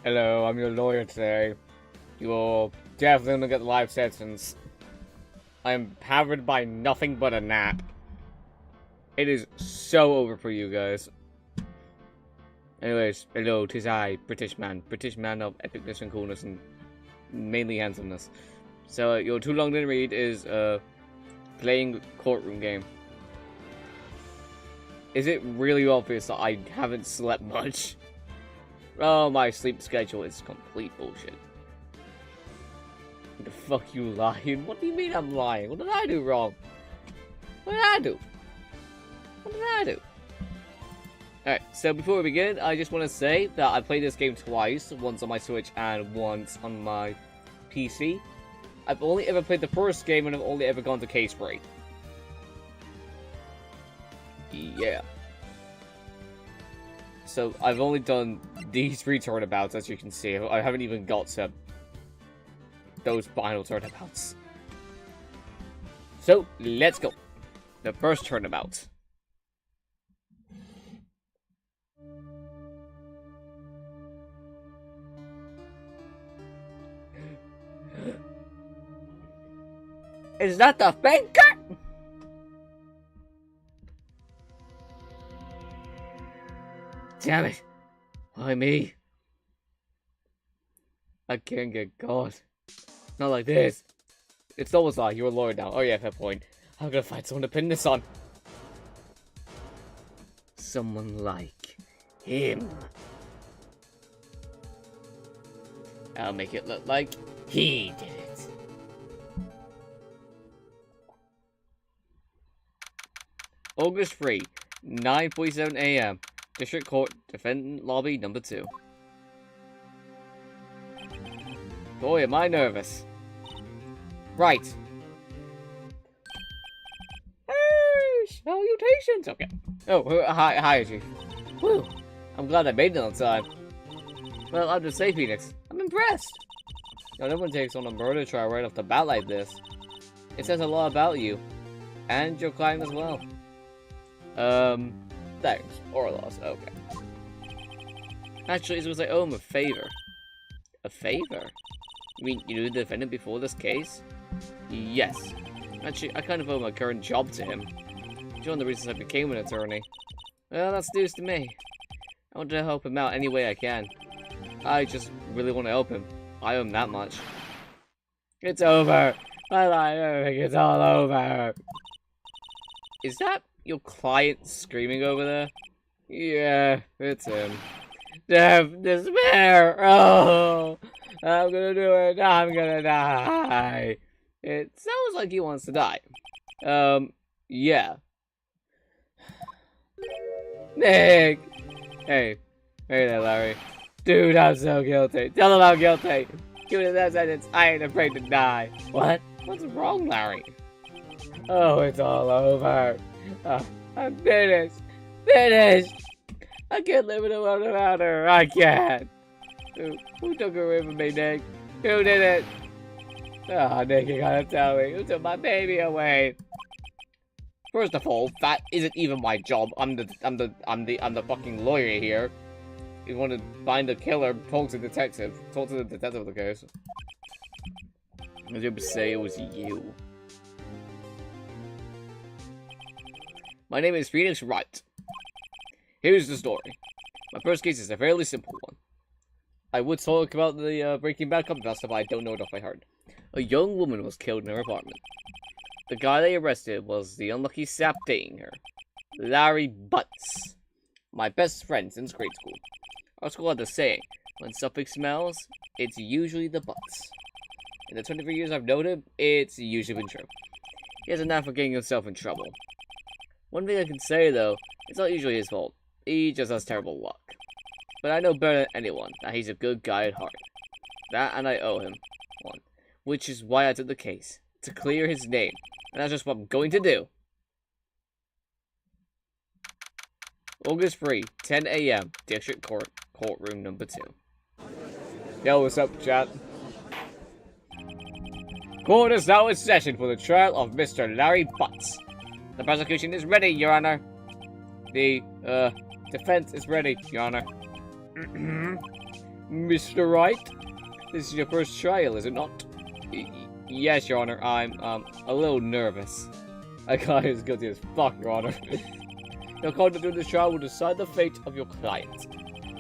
Hello, I'm your lawyer today. You will definitely get the life sentence. I'm powered by nothing but a nap. It is so over for you guys. Anyways, hello, 'tis I, British man of epicness and coolness and mainly handsomeness. So your too long didn't read is playing courtroom game. Is it really obvious that I haven't slept much? Oh, my sleep schedule is complete bullshit. The fuck you lying? What do you mean I'm lying? What did I do wrong? What did I do? What did I do? Alright, so before we begin, I just want to say that I played this game twice. Once on my Switch and once on my PC. I've only ever played the first game and I've only ever gone to case break. Yeah. So, I've only done these 3 turnabouts, as you can see. I haven't even got to those final turnabouts. So, let's go. The first turnabout. Is that the finger? Damn it. Why me? I can't get caught. Not like this. It's almost like you're a lawyer now. Oh yeah, fair point. I'm gonna find someone to pin this on. Someone like him. I'll make it look like he did it. August 3, 9:47 AM. District Court, Defendant Lobby number 2. Boy, am I nervous. Right. Hey, salutations. Okay. Oh, hi, Chief. Woo. I'm glad I made it on time. Well, I'm just say, Phoenix. I'm impressed. No one takes on a murder trial right off the bat like this. It says a lot about you. And your client as well. Thanks. Or a loss. Okay. Actually, it was I owe him a favor. A favor? You mean you knew the defendant before this case? Yes. Actually, I kind of owe my current job to him. It's one of the reasons I became an attorney. Well, that's news to me. I want to help him out any way I can. I just really want to help him. I owe him that much. It's over! I think it's all over! Is that your client screaming over there? Yeah, it's him. Death, despair! Oh! I'm gonna do it! I'm gonna die! It sounds like he wants to die. Yeah. Nick! Hey. Hey there, Larry. Dude, I'm so guilty. Tell him I'm guilty. Give me that sentence. I ain't afraid to die. What? What's wrong, Larry? Oh, it's all over. I'm finished. Finished! I can't live in a world without her. I can't. Who took her away from me, Nick? Who did it? Oh, Nick, you gotta tell me. Who took my baby away? First of all, that isn't even my job. I'm the fucking lawyer here. You want to find the killer? Talk to the detective. Talk to the detective of the case. I was able to say it was you. My name is Phoenix Wright. Here's the story. My first case is a fairly simple one. I would talk about the Breaking Bad copy stuff, but I don't know it off by heart. A young woman was killed in her apartment. The guy they arrested was the unlucky sap dating her, Larry Butts, my best friend since grade school. Our school had the saying, when something smells, it's usually the butts. In the 23 years I've known him, it's usually been true. He has a knack for getting himself in trouble. One thing I can say, though, it's not usually his fault. He just has terrible luck. But I know better than anyone that he's a good guy at heart. That and I owe him one. Which is why I took the case. To clear his name. And that's just what I'm going to do. August 3, 10 AM, District Court, Courtroom number 2. Yo, what's up, chat? Court is now in session for the trial of Mr. Larry Butts. The prosecution is ready, Your Honor. The, defense is ready, Your Honor. Mr. Wright? This is your first trial, is it not? Yes, Your Honor. I'm, a little nervous. I can't as guilty as fuck, Your Honor. Your conduct during this trial will decide the fate of your client.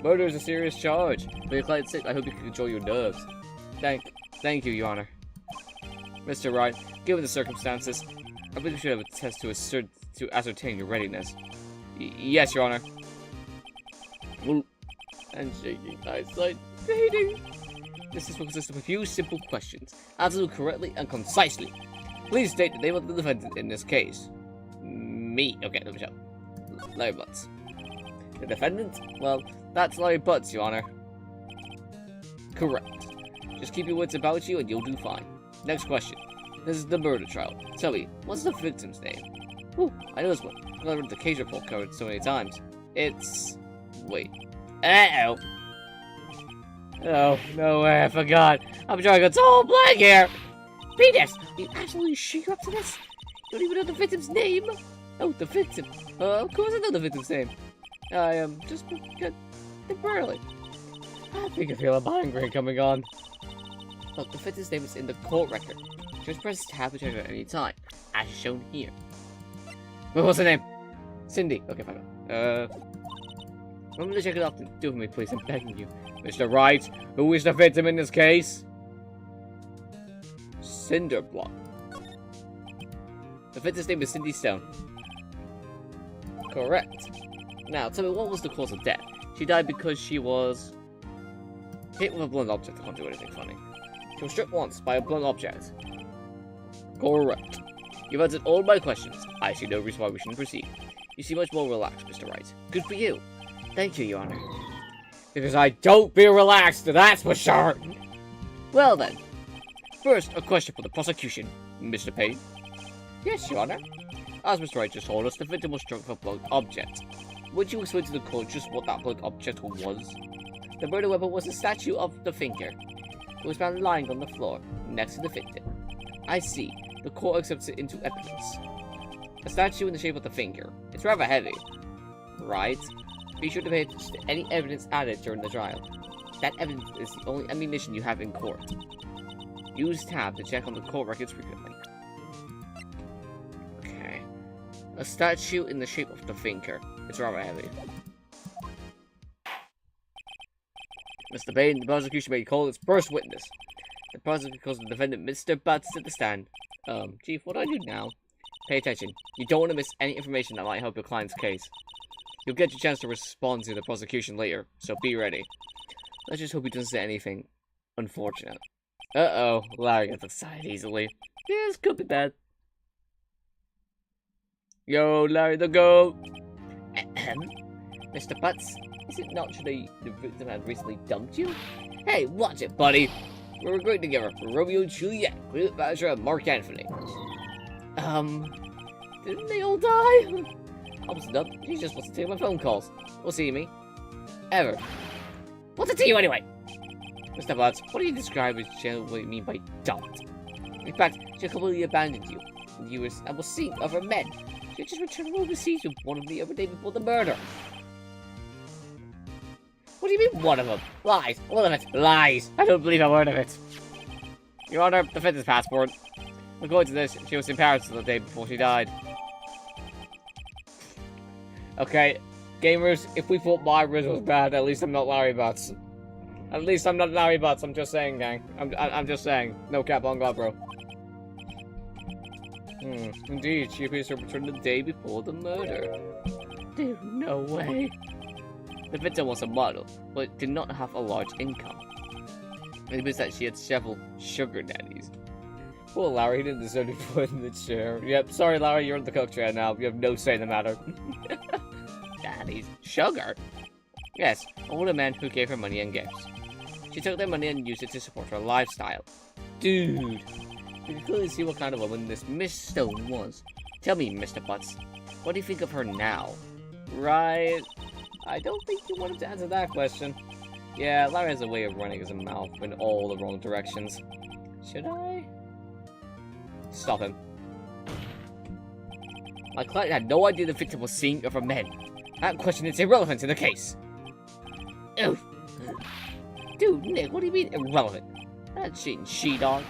Murder is a serious charge. For your client's sake, I hope you can control your nerves. Thank you, Your Honor. Mr. Wright, given the circumstances, I believe we should have a test to ascertain your readiness. Yes, Your Honor. Well, and shaking, eyesight fading. This is will consist of a few simple questions. Answer them correctly and concisely. Please state the name of the defendant in this case. Me. Okay, let me show. Larry Butts. The defendant? Well, that's Larry Butts, Your Honor. Correct. Just keep your wits about you and you'll do fine. Next question. This is the murder trial. Tell me, what's the victim's name? Whew, I know this one. I've read the case report covered so many times. It's... Wait. Uh-oh. Oh, no way, I forgot. I'm drawing a total blank here. Venus, are you absolutely sure you're up to this? You don't even know the victim's name? Oh, the victim. Of course I know the victim's name. I am just temporarily. I think I feel a migraine coming on. Look, the victim's name is in the court record. Just press tab to check it at any time, as shown here. What's her name? Cindy. Okay, fine. Remember to check it often. Do it for me, please. I'm begging you. Mr. Wright, who is the victim in this case? Cinderblock. The victim's name is Cindy Stone. Correct. Now, tell me, what was the cause of death? She died because she was hit with a blunt object. I can't do anything funny. She was struck once by a blunt object. Correct. You've answered all my questions. I see no reason why we shouldn't proceed. You seem much more relaxed, Mr. Wright. Good for you. Thank you, Your Honor. Because I don't feel relaxed, that's for sure. Well then. First, a question for the prosecution. Mr. Payne? Yes, Your Honor. As Mr. Wright just told us, the victim was struck with a blunt object. Would you explain to the court just what that blunt object was? The murder weapon was a statue of the finger. It was found lying on the floor, next to the victim. I see. The court accepts it into evidence. A statue in the shape of the finger. It's rather heavy. Right. Be sure to pay attention to any evidence added during the trial. That evidence is the only ammunition you have in court. Use tab to check on the court records frequently. Okay. A statue in the shape of the finger. It's rather heavy. Mr. Payne, the prosecution may call its first witness. The prosecution calls the defendant Mr. Butts to the stand. Chief, what do I do now? Pay attention. You don't want to miss any information that might help your client's case. You'll get your chance to respond to the prosecution later, so be ready. Let's just hope he doesn't say anything unfortunate. Uh-oh, Larry gets excited easily. This could be bad. Yo, Larry the GOAT! Mr. Butts, is it not true the victim had recently dumped you? Hey, watch it, buddy! We were great together for Romeo and Juliet, Gwyneth Paltrow and Mark Anthony. Didn't they all die? Opposite up, she just wants to take my phone calls. We'll see me. Ever. What's it to you anyway? Mr. Butts, what do you describe as what you mean by dumped? In fact, she completely abandoned you. And you was seen other men. She just returned from overseas with one of the other day before the murder. What do you mean, one of them? Lies. All of it. Lies. I don't believe a word of it. Your Honor, the fitness passport. According to this, she was in Paris the day before she died. Okay, gamers, if we thought my riz was bad, at least I'm not Larry Butts. At least I'm not Larry Butts, I'm just saying, gang. I'm just saying. No cap on God, bro. Indeed, she appears to have returned the day before the murder. Dude, no way. The victim was a model, but did not have a large income. It means that she had several sugar daddies. Poor Larry, he didn't deserve to be put in the chair. Yep, sorry Larry, you're in the cook chair now. You have no say in the matter. Daddies? Sugar? Yes, older men who gave her money and gifts. She took their money and used it to support her lifestyle. Dude, you can clearly see what kind of woman this Miss Stone was. Tell me, Mr. Butts, what do you think of her now? Right. I don't think you wanted to answer that question. Yeah, Larry has a way of running his mouth in all the wrong directions. Should I? Stop him. My client had no idea the victim was seeing other men. That question is irrelevant to the case. Oof. Dude, You, Nick, what do you mean irrelevant? That's cheating, she-dog.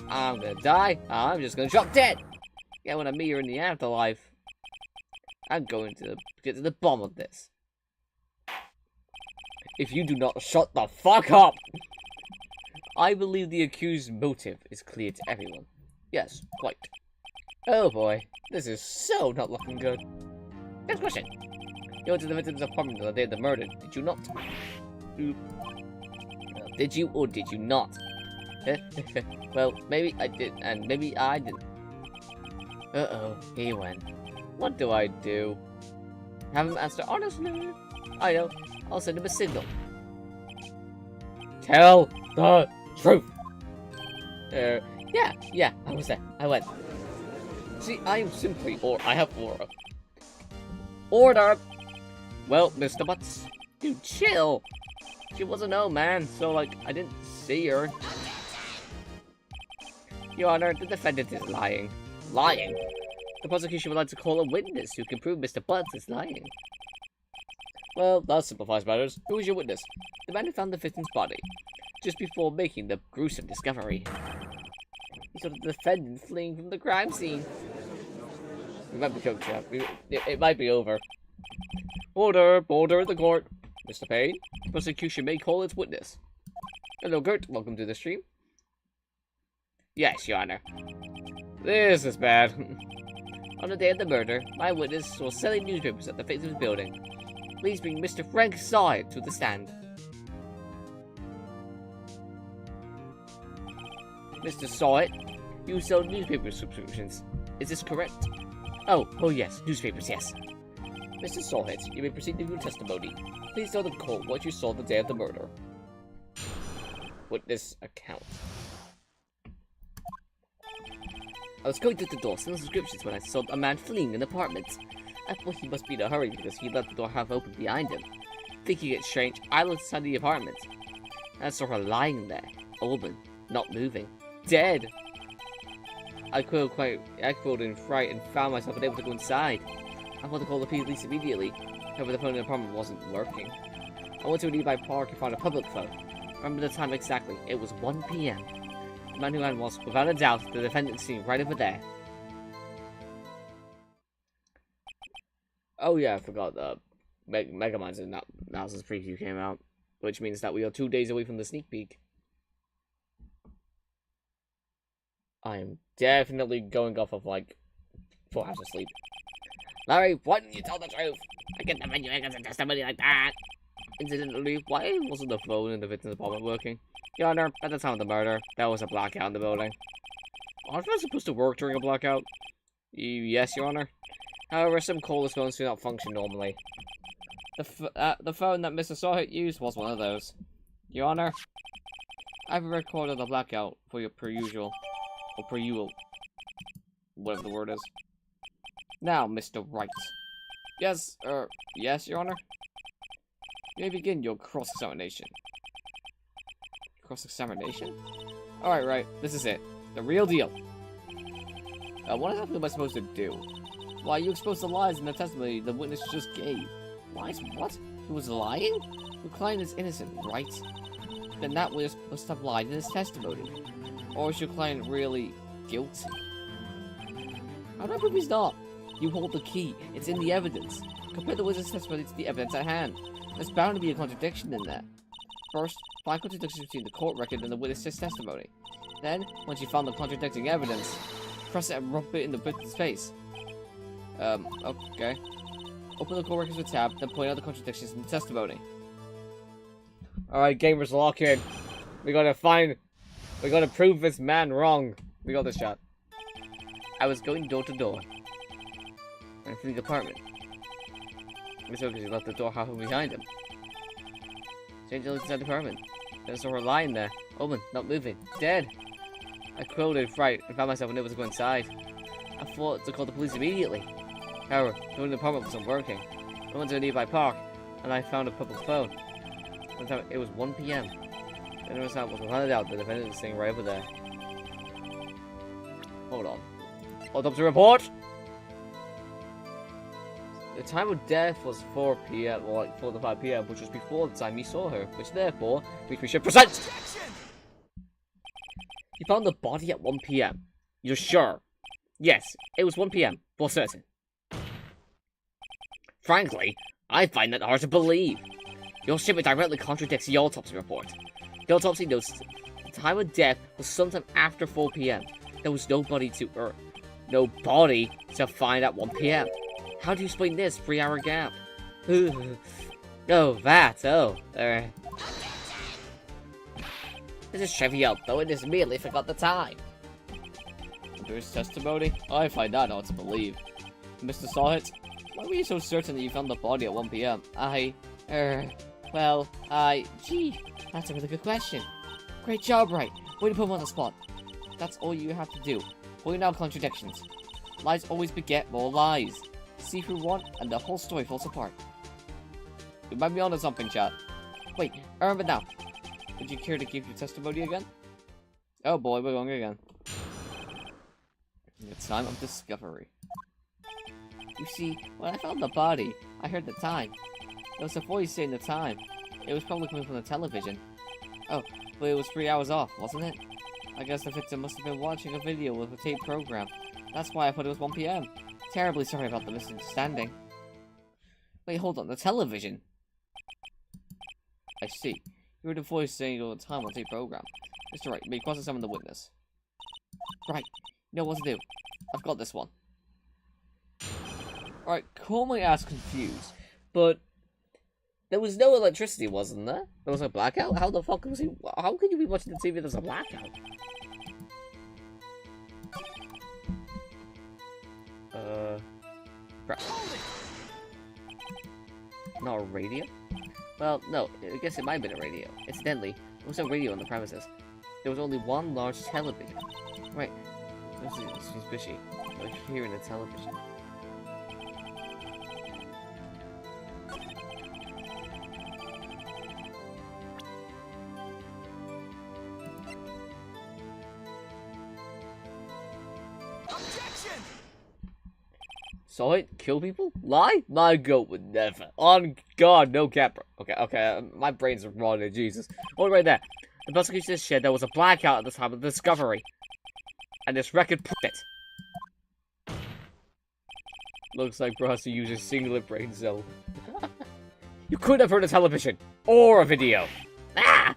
I'm gonna die. I'm just gonna drop dead. Yeah, when I meet her in the afterlife, I'm going to get to the bottom of this. If you do not shut the fuck up! I believe the accused's motive is clear to everyone. Yes, quite. Oh boy, this is so not looking good. Next question. You went to the victim's apartment on the day of the murder, did you not? Did you or did you not? Well, maybe I did, and maybe I didn't. Uh-oh, he went. What do I do? Have him answer honestly? I know, I'll send him a signal. Tell the truth! Yeah, I was there. I went. See, I am simply, I have aura. Order! Well, Mr. Butts, dude, chill! She was an old man, so, like, I didn't see her. Your Honor, the defendant is lying. Lying? The prosecution would like to call a witness who can prove Mr. Butts is lying. Well, that simplifies matters. Who is your witness? The man who found the victim's body, just before making the gruesome discovery. He saw the defendant fleeing from the crime scene. We might be cooked, chap. It might be over. Order in the court. Mr. Payne, the prosecution may call its witness. Hello, Gert. Welcome to the stream. Yes, Your Honor. This is bad. On the day of the murder, my witness was selling newspapers at the victim's building. Please bring Mr. Frank Side to the stand. Mr. Sawit, you sell newspaper subscriptions. Is this correct? Oh yes, newspapers, yes. Mr. Sawit, you may proceed with your testimony. Please tell the court what you saw the day of the murder. Witness account. I was going through the door selling subscriptions when I saw a man fleeing an apartment. I thought he must be in a hurry because he left the door half open behind him. Thinking it strange, I looked inside the apartment. I saw her lying there, open, not moving, dead. I quilled in fright and found myself unable to go inside. I wanted to call the police immediately. However, the phone in the apartment wasn't working. I went to a nearby park and found a public phone. I remember the time exactly. It was 1 PM. The man who ran was, without a doubt, the defendant seen right over there. Oh yeah, I forgot Megamind's analysis preview came out, which means that we are 2 days away from the sneak peek. I am definitely going off of like 4 hours of sleep. Larry, why didn't you tell the truth? I get the menu as a testimony like that. Incidentally, why wasn't the phone in the victim's apartment working? Your Honor, at the time of the murder, there was a blackout in the building. Aren't we supposed to work during a blackout? Yes, Your Honor. However, some callers phones do not function normally. The phone that Mr. Sawhit used was one of those. Your Honor, I've recorded the blackout for your per usual, whatever the word is. Now, Mr. Wright. Yes, Your Honor? You may begin your cross-examination. Cross-examination? Alright, right, this is it. The real deal. What exactly am I supposed to do? Why, you exposed the lies in the testimony the witness just gave. Lies? What? He was lying? Your client is innocent, right? Then that witness must have lied in his testimony. Or is your client really guilty? How do I prove he's not? You hold the key. It's in the evidence. Compare the witness' testimony to the evidence at hand. There's bound to be a contradiction in there. First, find contradictions between the court record and the witness's testimony. Then, once you found the contradicting evidence, press it and rub it in the witness' face. Okay. Open the court records with tab, then point out the contradictions in the testimony. Alright, gamers, lock in. We gotta prove this man wrong. We got this shot. I was going door to door. And through the apartment. It's because he left the door half behind him. Changed the look inside the apartment. Then I saw her lying there, open, not moving, dead. I quilled in fright and found myself unable to go inside. I thought to call the police immediately. However, the door in the apartment wasn't working. I went to a nearby park, and I found a public phone. It was 1 PM. Then it was without a doubt the defendant was sitting right over there. Hold on. Autopsy report! The time of death was 4 p.m. or like 4 to 5 p.m., which was before the time you saw her, which therefore makes me should present. You found the body at 1 p.m. You're sure? Yes, it was 1 p.m. for certain. Frankly, I find that hard to believe. Your statement directly contradicts the autopsy report. The autopsy notes the time of death was sometime after 4 p.m. There was no body to find at 1 p.m. How do you explain this 3-hour gap? This is trivial, though it is merely forgot the time. There's testimony? I find that hard to believe. Mr. Sawhit, why were you so certain that you found the body at 1 p.m.? Gee, that's a really good question. Great job, Wright. Way to put him on the spot. That's all you have to do. Point out contradictions. Lies always beget more lies. See through one, and the whole story falls apart. You might be onto something, chat. Wait, I remember now. Would you care to give your testimony again? Oh boy, we're going again. The time of discovery. You see, when I found the body, I heard the time. There was a voice saying the time. It was probably coming from the television. Oh, but it was 3 hours off, wasn't it? I guess the victim must have been watching a video with a tape program. That's why I thought it was 1 p.m. Terribly sorry about the misunderstanding. Wait, hold on, the television? I see. You heard a voice saying all the time on tape program. Mr. Wright, may you cross-examine the witness. Right, you know what to do. I've got this one. Alright, call my ass confused, but there was no electricity, wasn't there? There was a blackout? How the fuck was he? How could you be watching the TV there's a blackout? Not a radio? Well, no, I guess it might have been a radio. Incidentally, there was no radio on the premises. There was only one large television. Right. This seems fishy. Like hearing the television. Objection! Saw it? Kill people? Lie? My goat would never. On God, no cap. Okay, my brain's rotted, Jesus. Hold right there. The prosecution said there was a blackout at the time of the discovery. And this record proved it. Looks like bro has to use a singular brain cell. You could have heard a television. Or a video. The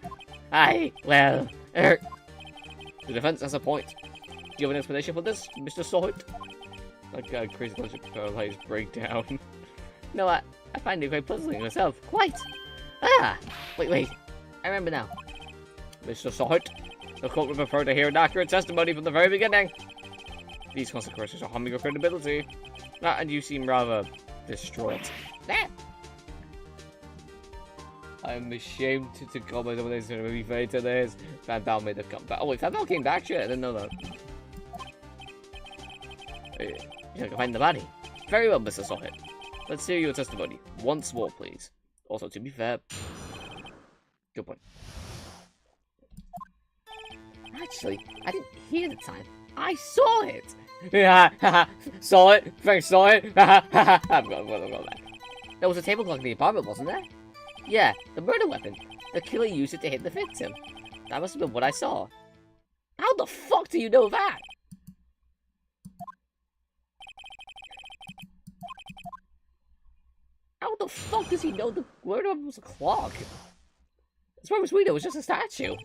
defense has a point. Do you have an explanation for this, Mr. Sword? Like a crazy bunch of paralyzed breakdown. No, I find it quite puzzling myself. Quite! Wait. I remember now. Mr. Sword, the court would prefer to hear an accurate testimony from the very beginning. These consequences are harming your credibility. And you seem rather distraught. I'm ashamed to comment on this movie fate to this. Van Bell made a comeback. Oh wait, Van Bell came back? Shit, I didn't know that. You can find the body. Very well, Mr. Sohit. Let's hear your testimony. Once more, please. Also, to be fair, good point. Actually, I didn't hear the time. I saw it! Yeah, saw it! Thanks, saw it! I'm going back. There was a table clock in the apartment, wasn't there? Yeah, the murder weapon. The killer used it to hit the victim. That must have been what I saw. How the fuck do you know that? How the fuck does he know the murder weapon was a clock? As far as we know, it was just a statue.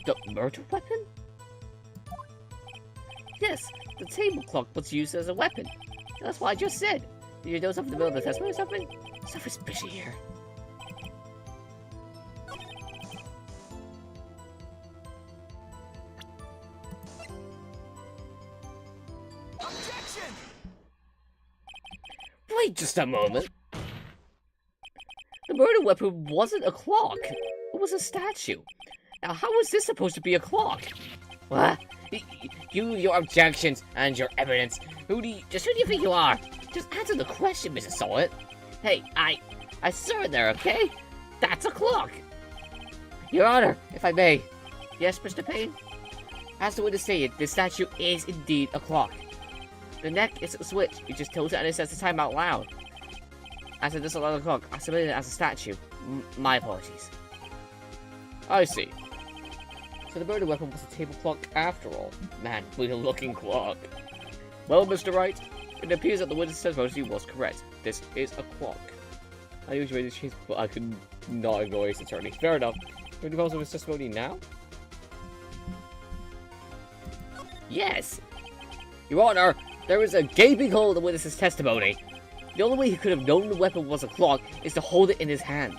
The murder weapon? Yes, the table clock was used as a weapon. That's what I just said. Did you know something about the testimony or something? Stuff is fishy here. Objection! Wait just a moment. The murder weapon wasn't a clock. It was a statue. Now, how was this supposed to be a clock? What? Your objections and your evidence. Who do you think you are? Just answer the question, Mrs. Sawit. Hey, I saw it there, okay? That's a clock. Your Honor, if I may. Yes, Mr. Payne? As the witness stated, this statue is indeed a clock. The neck is a switch. You just tilt it and it sets the time out loud. I said this is not a clock. I submitted it as a statue. My apologies. I see. So the murder weapon was a table clock after all. Man, weird looking clock. Well, Mr. Wright, it appears that the witness testimony was correct. This is a clock. I usually made this change, but I could not ignore his attorney. Fair enough. Can we call his testimony now? Yes. Your Honor, there is a gaping hole in the witness's testimony. The only way he could have known the weapon was a clock is to hold it in his hand.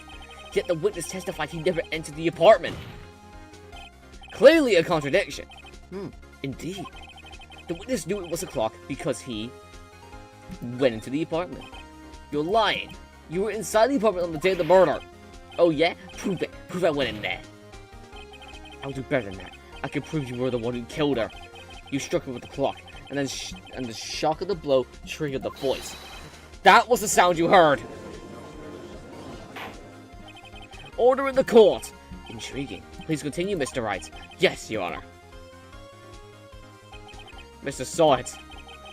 Yet the witness testified he never entered the apartment. Clearly a contradiction. Indeed. The witness knew it was a clock because he went into the apartment. You're lying. You were inside the apartment on the day of the murder. Oh yeah? Prove it. Prove I went in there. I'll do better than that. I can prove you were the one who killed her. You struck her with the clock, and then the shock of the blow triggered the voice. That was the sound you heard. Order in the court. Intriguing. Please continue, Mr. Wright. Yes, Your Honor. Mr. Saw it.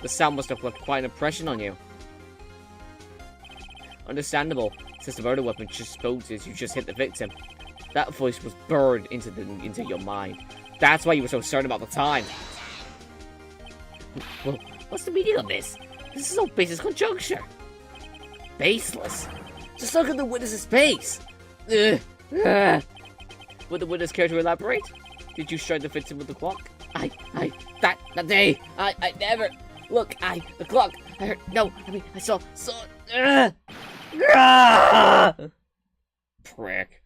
The sound must have left quite an impression on you. Understandable, since the murder weapon just supposes you just hit the victim. That voice was burned into your mind. That's why you were so certain about the time. Well, what's the meaning of this? This is all baseless conjecture. Baseless? Just look at the witness's face. Would the witness care to elaborate? Did you strike the victim with the clock? That day, I never. Look, the clock. I heard. No, I mean, I saw. Prick.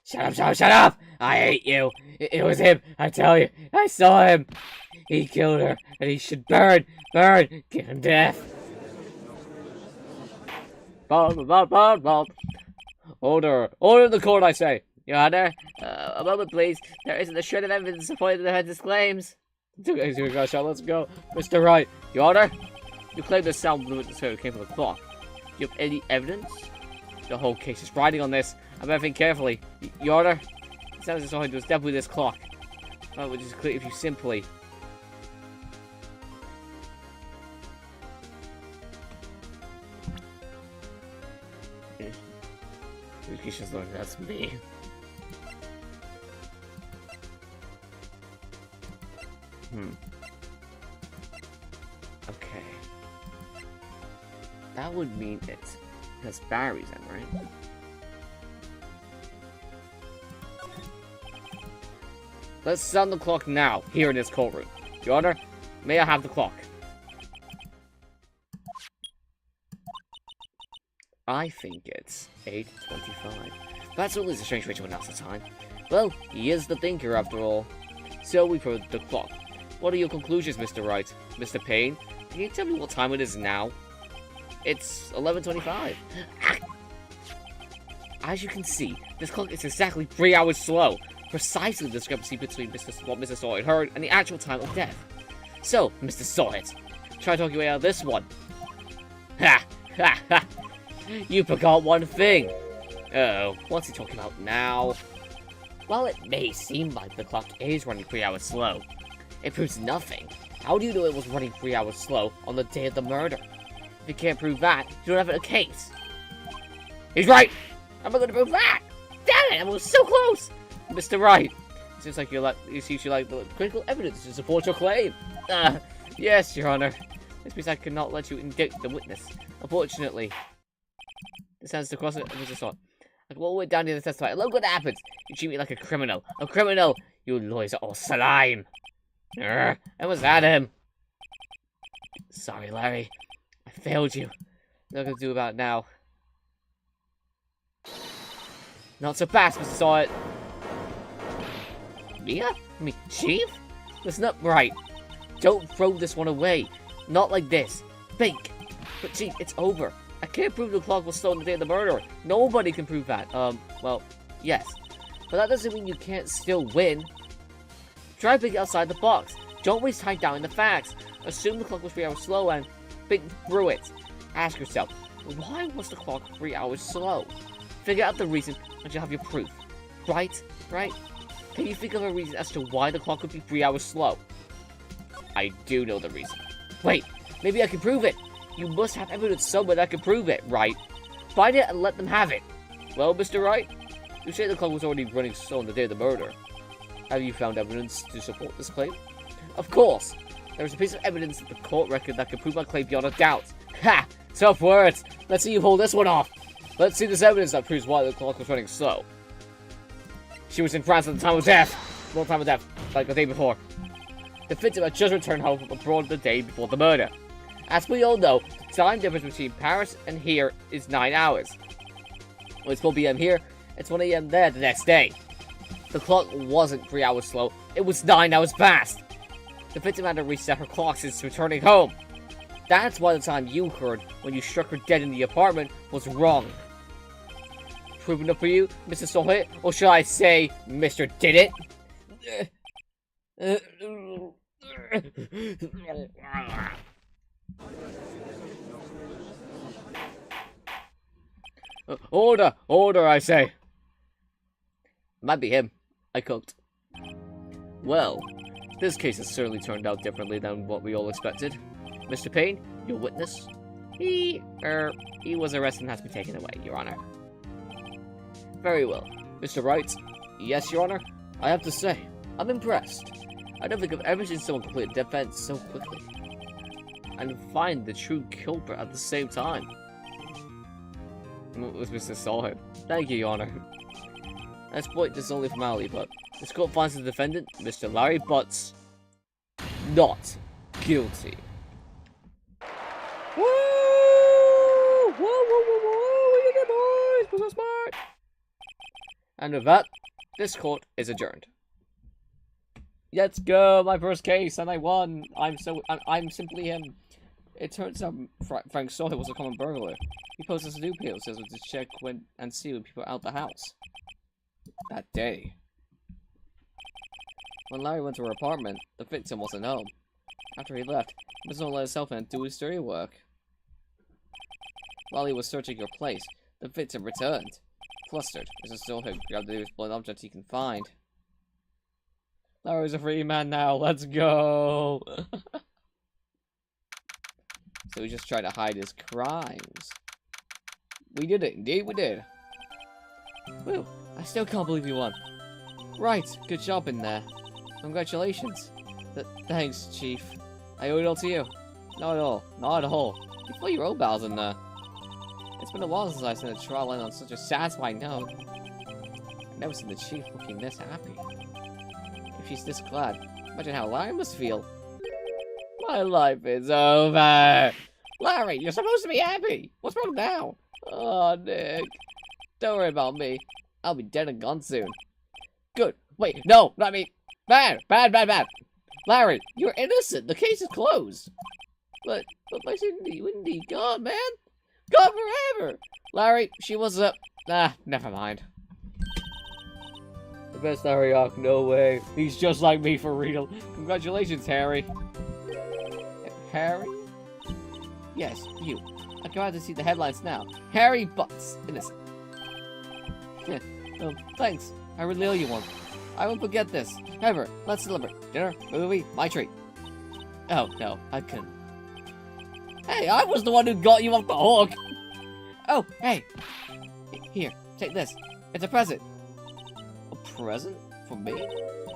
Shut up! I hate you. It was him. I tell you, I saw him. He killed her, and he should burn, give him death. Order in the court, I say. Your Honor, a moment, please. There isn't a shred of evidence supporting the defense's claims. Let's go. Mr. Wright, Your Honor, you claim the sound blew came from the clock. Do you have any evidence? The whole case is riding on this. I'm everything carefully. Your Honor, it sounds as though it was definitely this clock. Which is clear if you simply. That's me. Okay. That would mean it has batteries in, right? Let's sound the clock now, here in this courtroom. Your Honor, may I have the clock? I think it's 8:25. That's always a strange way to announce the time. Well, he is the thinker after all. So we've heard the clock. What are your conclusions, Mr. Wright? Mr. Payne, can you tell me what time it is now? It's 11:25. As you can see, this clock is exactly 3 hours slow. Precisely the discrepancy between what Mr. Sawyer heard and the actual time of death. So, Mr. Sawyer, try to talk your way out of this one. Ha! Ha! Ha! You forgot one thing. Uh-oh, what's he talking about now? While it may seem like the clock is running 3 hours slow, it proves nothing. How do you know it was running 3 hours slow on the day of the murder? If you can't prove that, you don't have a case. He's right! I'm not going to prove that! Damn it, I was so close! Mr. Wright, it seems like you like the critical evidence to support your claim. Yes, Your Honor. This means I cannot let you indict the witness. Unfortunately. This has to cross it. Mr. Sawyer. I go all the way down to the testify. Look what happens. You treat me like a criminal. A criminal! You lawyers are all slime. I was at him. Sorry, Larry. I failed you. Nothing to do about it now. Not so fast, Mr. Sawyer. Mia? I mean, Chief? Listen up, Wright. Don't throw this one away. Not like this. Think. But Chief, it's over. I can't prove the clock was stolen the day of the murder. Nobody can prove that. Well, yes. But that doesn't mean you can't still win. Try to think outside the box. Don't waste time doubting the facts. Assume the clock was 3 hours slow and think through it. Ask yourself, why was the clock 3 hours slow? Figure out the reason and you'll have your proof. Right? Can you think of a reason as to why the clock would be 3 hours slow? I do know the reason. Wait, maybe I can prove it. You must have evidence somewhere that can prove it, Wright. Find it and let them have it. Well, Mr. Wright, you say the clock was already running slow on the day of the murder. Have you found evidence to support this claim? Of course. There is a piece of evidence in the court record that can prove my claim beyond a doubt. Ha! Tough words. Let's see you pull this one off. Let's see this evidence that proves why the clock was running slow. She was in France at the time of death. No time of death, like the day before. The victim had just returned home from abroad the day before the murder. As we all know, the time difference between Paris and here is 9 hours. When it's 4 p.m. here, it's 1 a.m. there the next day. The clock wasn't 3 hours slow, it was 9 hours fast. The victim had to reset her clock since returning home. That's why the time you heard when you struck her dead in the apartment was wrong. Proving up for you, Mr. Stole-It, or should I say, Mr. Did It? Order! Order, I say! Might be him. I cooked. Well, this case has certainly turned out differently than what we all expected. Mr. Payne, your witness? He was arrested and has to be taken away, Your Honor. Very well. Mr. Wright? Yes, Your Honor? I have to say, I'm impressed. I don't think I've ever seen someone complete a defense so quickly. And find the true culprit at the same time. It was Mr. Stole-It. Thank you, Your Honor. I exploit this only formality, but this court finds the defendant, Mr. Larry Butts, not guilty. Woo! Whoa, whoa, whoa, whoa! We did it, boys! We're so smart! And with that, this court is adjourned. Let's go! My first case, and I won! I'm simply him. It turns out Frank Stole-It was a common burglar. He posed as a new people, says to check when and see when people out the house. That day, when Larry went to her apartment, the victim wasn't home. After he left, Mr. Stole let his cell phone do his dirty work. While he was searching her place, the victim returned. Flustered, Mr. Stole-It grabbed the nearest blunt object he can find. Larry's a free man now, let's go! So he just tried to hide his crimes. We did it, indeed we did. Whew, I still can't believe you won. Right, good job in there. Congratulations. Thanks, Chief. I owe it all to you. Not at all, not at all. You put your own battles in there. It's been a while since I've seen a trial end on such a satisfying note. I've never seen the Chief looking this happy. If she's this glad, imagine how Larry must feel. My life is over! Larry, you're supposed to be happy! What's wrong now? Oh, Nick. Don't worry about me. I'll be dead and gone soon. Good. Wait, no, not me. Bad. Larry, you're innocent. The case is closed. But my Cindy, Wendy, gone, man. Gone forever. Larry, she was never mind. The best Harry arc, no way. He's just like me for real. Congratulations, Harry. Harry? Yes, you. I can hardly see the headlines now. Harry Butts, innocent. Oh, thanks. I really owe you one. I won't forget this. Ever. Let's celebrate. Dinner, movie, my treat. Oh, no, I couldn't. Hey, I was the one who got you off the hook. Oh, hey. Here, take this. It's a present. A present? For me?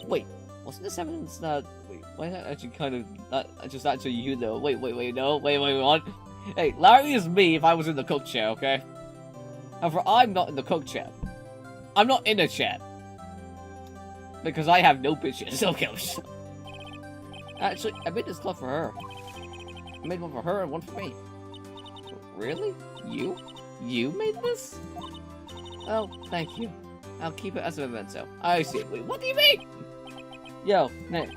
Wait, wasn't this evidence that... Wait, why is that actually kind of... just actually you, though. Wait, no. Wait, what? Hey, Larry is me if I was in the cook chair, okay? However, I'm not in the cook chair. I'm not in a chair. Because I have no bitches. Okay. Actually, I made this cloth for her. I made one for her and one for me. Really? You? You made this? Oh, thank you. I'll keep it as a memento. I see. Wait, what do you mean? Yo, Nick.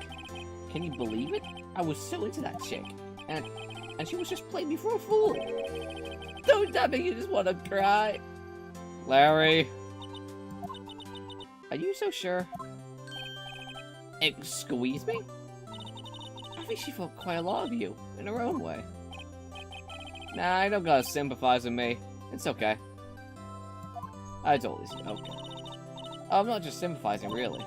Can you believe it? I was so into that chick. And she was just playing me for a fool. Don't that make you just want to cry? Larry. Are you so sure? Excuse me? I think she felt quite a lot of you, in her own way. Nah, I don't gotta sympathize with me. It's okay. I totally see. Okay. I'm not just sympathizing, really.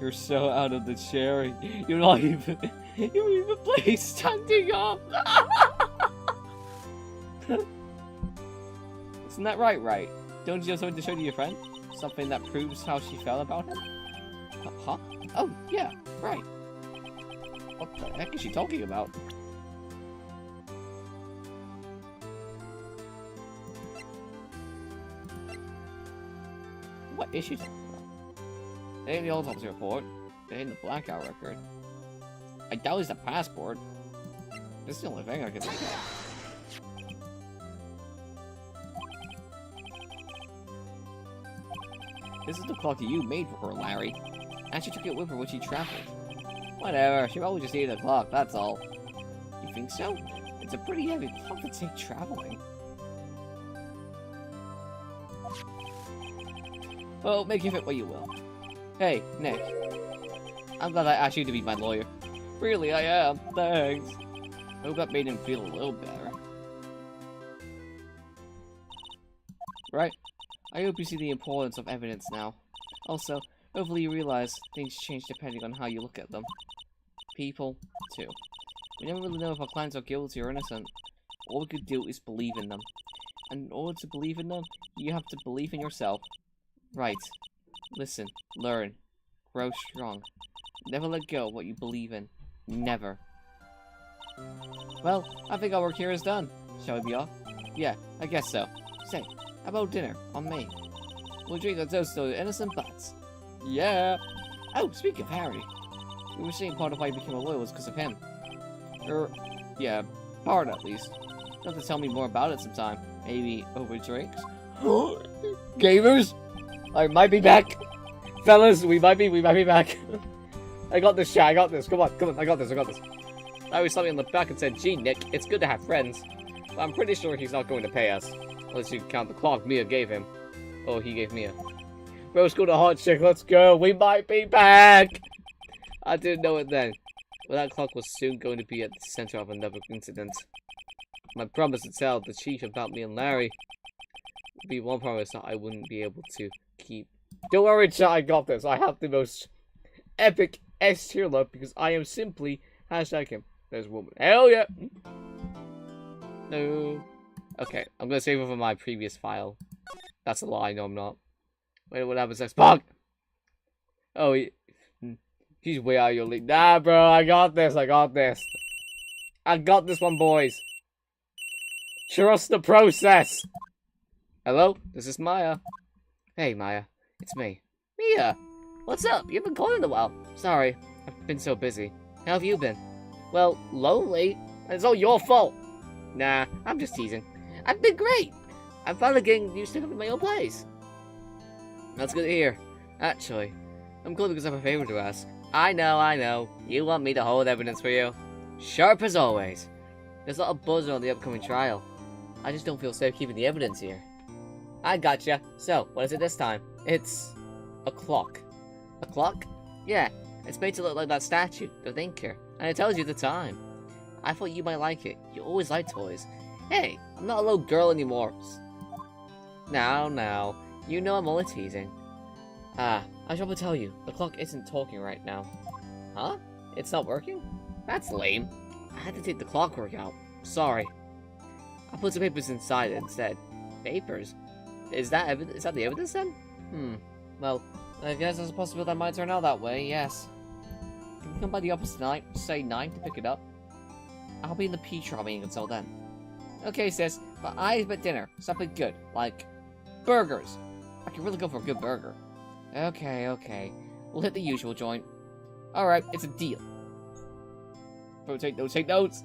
You're so out of the cherry. You're not even. You're even play standing up. Isn't that right, Wright? Don't you have something to show to your friend? Something that proves how she felt about him? Huh? Oh, yeah, right. What the heck is she talking about? What is she talking about? It ain't the autopsy report. It ain't the blackout record. I doubt it's the passport. This is the only thing I can think of. This is the clock you made for her, Larry. And she took it with her when she traveled. Whatever, she probably just needed a clock, that's all. You think so? It's a pretty heavy clock to take traveling. Well, make of it what you will. Hey, Nick. I'm glad I asked you to be my lawyer. Really, I am. Thanks. I hope that made him feel a little better. Right? I hope you see the importance of evidence now. Also, hopefully you realize things change depending on how you look at them. People, too. We never really know if our clients are guilty or innocent. All we could do is believe in them. And in order to believe in them, you have to believe in yourself. Right. Listen, learn, grow strong. Never let go of what you believe in. Never. Well, I think our work here is done. Shall we be off? Yeah, I guess so. Say, how about dinner on me? We'll drink a toast to innocent butts. Yeah. Oh, speaking of Harry, you were saying part of why you became a lawyer was because of him. Yeah, part at least. You'll have to tell me more about it sometime. Maybe over drinks. Gamers, I might be back. Fellas, we might be back. I got this, chat. I got this. Come on, I got this. I always saw me on the back and said, "Gee, Nick, it's good to have friends." But I'm pretty sure he's not going to pay us. Unless you count the clock Mia gave him. Oh, he gave Mia. Rose go to hot chick, let's go. We might be back. I didn't know it then. But that clock was soon going to be at the center of another incident. My promise to tell the chief about me and Larry would be one promise that I wouldn't be able to keep. Don't worry, chat, I got this. I have the most epic S tier love because I am simply #him. There's a woman. Hell yeah. No. Okay, I'm gonna save over my previous file. That's a lie, no I'm not. Wait, what happens next? Fuck! Oh, he's way out of your league. Nah, bro, I got this. I got this one, boys. Trust the process. Hello, this is Maya. Hey, Maya, it's me. Mia, what's up? You haven't called in a while. Sorry, I've been so busy. How have you been? Well, lonely. It's all your fault. Nah, I'm just teasing. I've been great. I'm finally getting used to living in my own place. That's good to hear. Actually, I'm calling because I have a favor to ask. I know. You want me to hold evidence for you? Sharp as always. There's a lot of buzz on the upcoming trial. I just don't feel safe keeping the evidence here. I gotcha. So, what is it this time? It's a clock. A clock? Yeah, it's made to look like that statue, the thinker, and it tells you the time. I thought you might like it. You always like toys. Hey, I'm not a little girl anymore. Now, you know I'm only teasing. I should probably tell you, the clock isn't talking right now. Huh? It's not working? That's lame. I had to take the clockwork out. Sorry. I put some papers inside it instead. Papers? Is that the evidence then? Well, I guess there's a possibility that might turn out that way, yes. Can you come by the office tonight, say 9, to pick it up? I'll be in the P-trial meeting until then. Okay, sis, but I expect dinner. Something good, like burgers. I can really go for a good burger. Okay. We'll hit the usual joint. Alright, it's a deal. Take notes.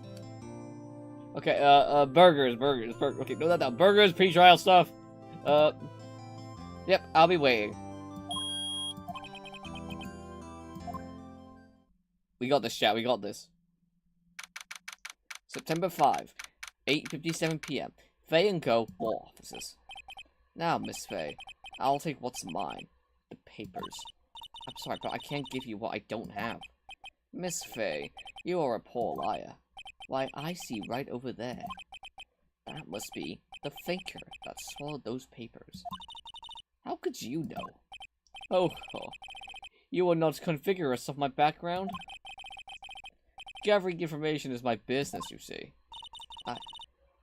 Okay, burgers. Okay, note that down. Burgers, pre-trial stuff. Yep, I'll be waiting. We got this, chat, we got this. September 5, 8:57 p.m. Faye & Co. Law Offices. Now, Miss Faye, I'll take what's mine. The papers. I'm sorry, but I can't give you what I don't have. Miss Faye, you are a poor liar. Why, I see right over there. That must be the thinker that swallowed those papers. How could you know? Oh, You will not configure us of my background. Gathering information is my business, you see.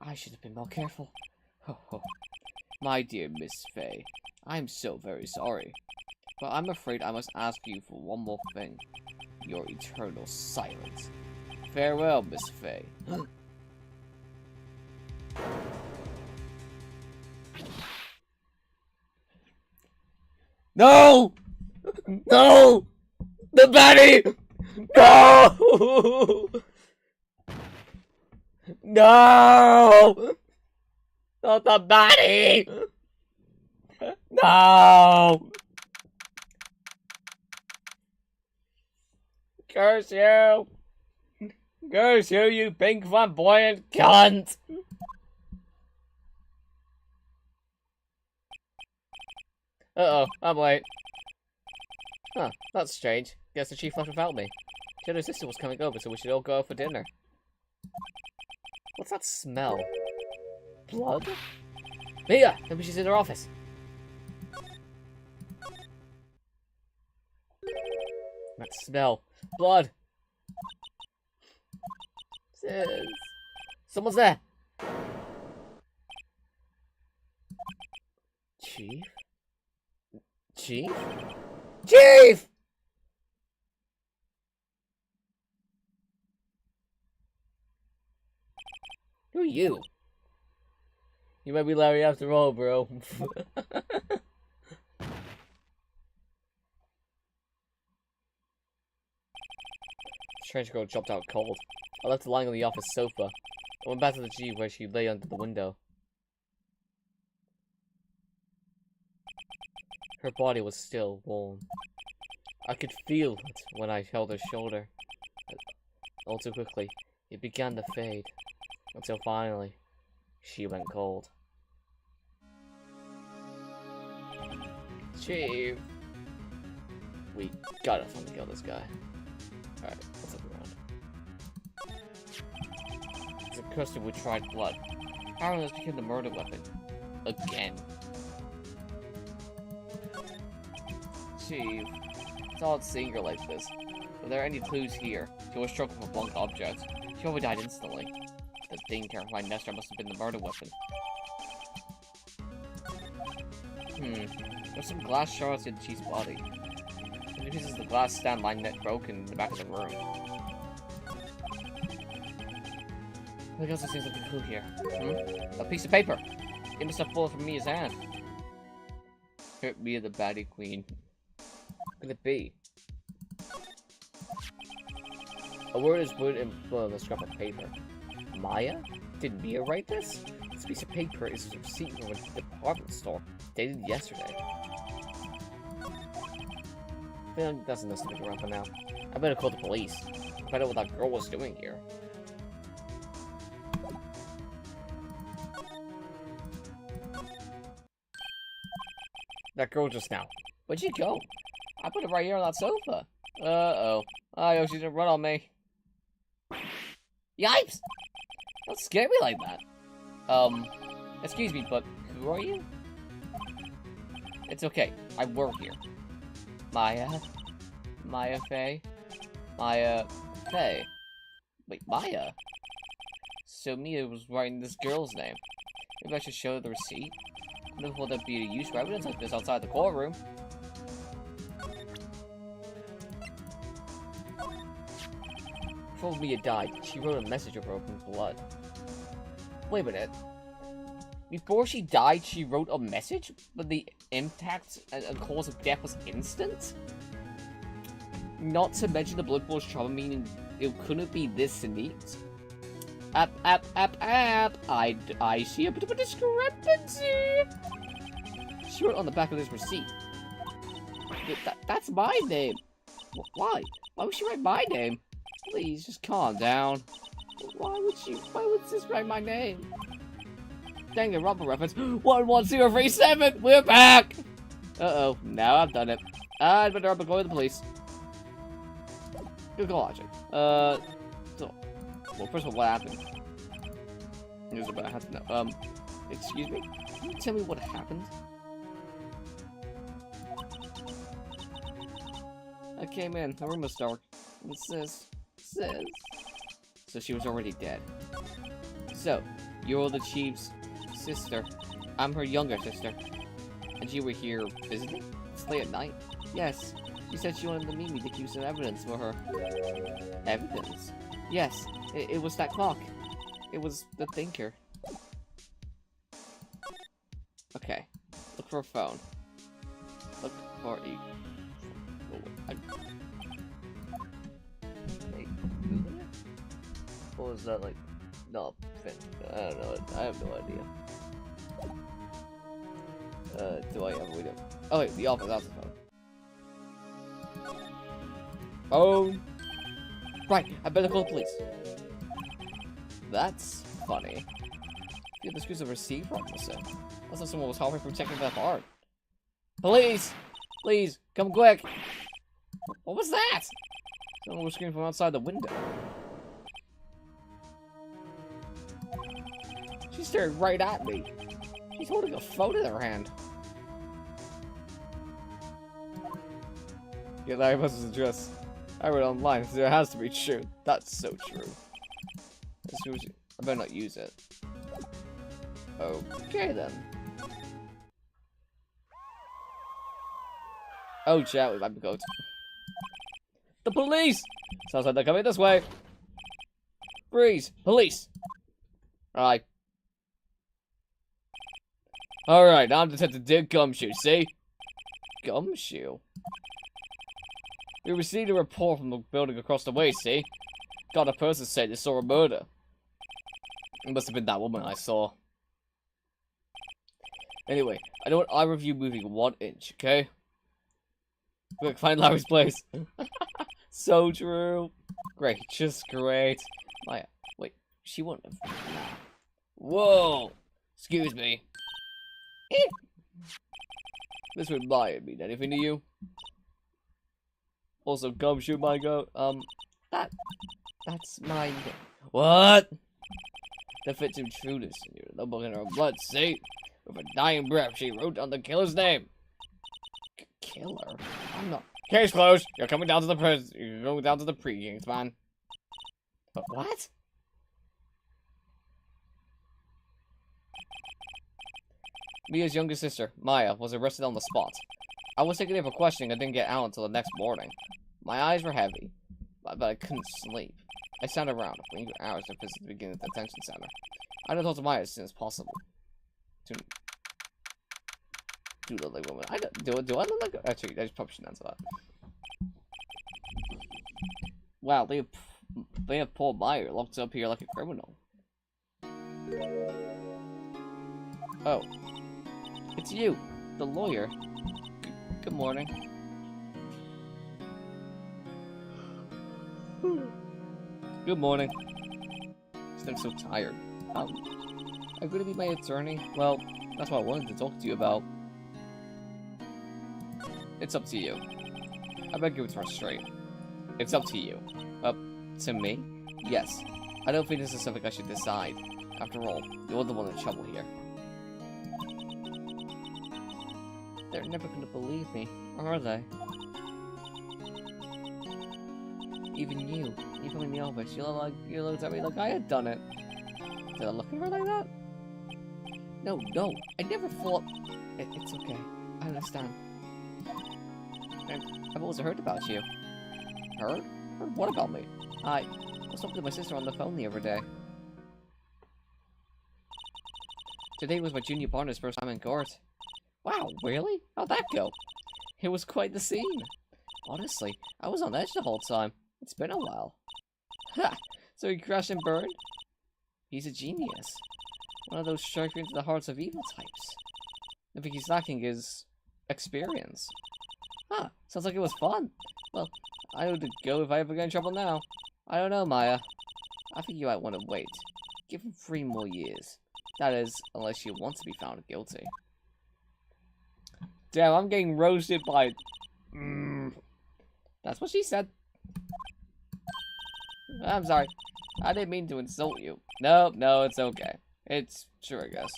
I should have been more careful. Ho ho. My dear Miss Faye, I'm so very sorry. But I'm afraid I must ask you for one more thing. Your eternal silence. Farewell, Miss Faye. No! No! The Betty! No! No! Not the Betty! No! Curse you! Curse you, you pink flamboyant cunt! Uh-oh, I'm late. Huh, that's strange. Guess the chief left without me. Jenna's sister was coming over, so we should all go out for dinner. What's that smell? Blood? Mia! Maybe she's in her office. That smell. Blood! Sis. Someone's there! Chief? Chief? Chief! Who are you? You might be Larry after all, bro. Strange girl dropped out cold. I left her lying on the office sofa. I went back to the Jeep where she lay under the window. Her body was still warm. I could feel it when I held her shoulder. All too quickly, it began to fade. Until finally, she went cold. Chief! We gotta find kill this guy. Alright, let's look around. It's a custom with tried blood. Aaron has become the murder weapon. Again. Chief, it's odd seeing her like this. Are there any clues here? She was struck with a blunt object. She probably died instantly. The thing terrifying Nestor must have been the murder weapon. There's some glass shards in the chief's body. Maybe this is the glass stand my net broken in the back of the room. I guess I see something cool here. A piece of paper! It must have fallen from Mia's hand. Hurt Mia the baddie queen. What could it be? A word is put in the scrap of paper. Maya? Did Mia write this? This piece of paper is a receipt from a department store, dated yesterday. I think that's enough to make around for now. I better call the police. Find out what that girl was doing here. That girl just now. Where'd she go? I put it right here on that sofa. Uh-oh. I hope she didn't run on me. Yipes! Don't scare me like that. Excuse me, but who are you? It's okay. I work here. Maya? Maya Faye? Maya Faye? Wait, Maya? So Mia was writing this girl's name. Maybe I should show her the receipt? Never thought that'd be a useful evidence like this outside the courtroom. Before Mia died, she wrote a message of her open blood. Wait a minute. Before she died, she wrote a message? But the impact and cause of death was instant? Not to mention the blood was trauma, meaning it couldn't be this neat. I see a bit of a discrepancy. She wrote on the back of this receipt. That's my name. Why? Why would she write my name? Please, just calm down. Why would this write my name? Dang it, Rumble reference. 11037, we're back! Uh-oh, now I've done it. I'd better up and go to the police. Good call, actually. Well, first of all, what happened? Here's what I have to know. Excuse me? Can you tell me what happened? I came in. The room was dark. And it says... So she was already dead. So, you're the chief's sister. I'm her younger sister. And you were here visiting? It's late at night? Yes. You said she wanted to meet me to keep some evidence for her. Evidence? Yes. It was that clock. It was the thinker. Okay. Look for a phone. Look for a... What was that like? No, I don't know. I have no idea. Do I ever read it? Oh wait, the office. That's the phone. Oh, right. I better call the police. That's funny. Yeah, the screws of receiver on this. That's like someone was halfway from checking that part. Police! Please, come quick! What was that? Someone was screaming from outside the window. She stared right at me. She's holding a phone in her hand. Yeah, Larry Buzz's address. I read online, so it has to be true. That's so true. I better not use it. Okay then. Oh, chat, we might be going. The police! Sounds like they're coming this way. Freeze! Police! Alright. Alright, now I'm Detective Dick Gumshoe, see? Gumshoe? We received a report from the building across the way, see? Got a person said they saw a murder. It must have been that woman I saw. Anyway, I know what I review moving 1 inch, okay? Quick, find Larry's place. So true. Great, just great. Maya, wait, she wouldn't have. Whoa! Excuse me. This would Maya mean anything to you? Also, Gumshoe might go, that's mine. What? The fits intruders in you. No book in her blood, see? With a dying breath, she wrote down the killer's name. Killer? I'm not. Case closed. You're coming down to the prison. You're going down to the pre-games, man. But what? Mia's younger sister, Maya, was arrested on the spot. I was taken in for questioning and didn't get out until the next morning. My eyes were heavy, but I couldn't sleep. I sat around, waiting for hours to visit the beginning of the detention center. I had to talk to Maya as soon as possible. Do look like a woman. I don't, do I look like a... Actually, I probably shouldn't answer that. Wow, they have poor Maya locked up here like a criminal. Oh. It's you, the lawyer. Good morning. Good morning. I'm so tired. Are you going to be my attorney? Well, that's what I wanted to talk to you about. It's up to you. I better give it to her straight. It's up to you. Up to me? Yes. I don't think this is something I should decide. After all, you're the one in trouble here. They're never gonna believe me, are they? Even you, even in the office, you looked at me like I had done it. Did I look at her like that? No, I never thought... It's okay, I understand. I've always heard about you. Heard? Heard what about me? I was talking to my sister on the phone the other day. Today was my junior partner's first time in court. Wow, really? How'd that go? It was quite the scene. Honestly, I was on edge the whole time. It's been a while. Ha! So he crashed and burned? He's a genius. One of those strike into the hearts of evil types. I think he's lacking is experience. Huh, sounds like it was fun. Well, I know to go if I ever get in trouble now. I don't know, Maya. I think you might want to wait. Give him 3 more years. That is, unless you want to be found guilty. Damn, I'm getting roasted by... That's what she said. I'm sorry. I didn't mean to insult you. No, it's okay. It's true, I guess.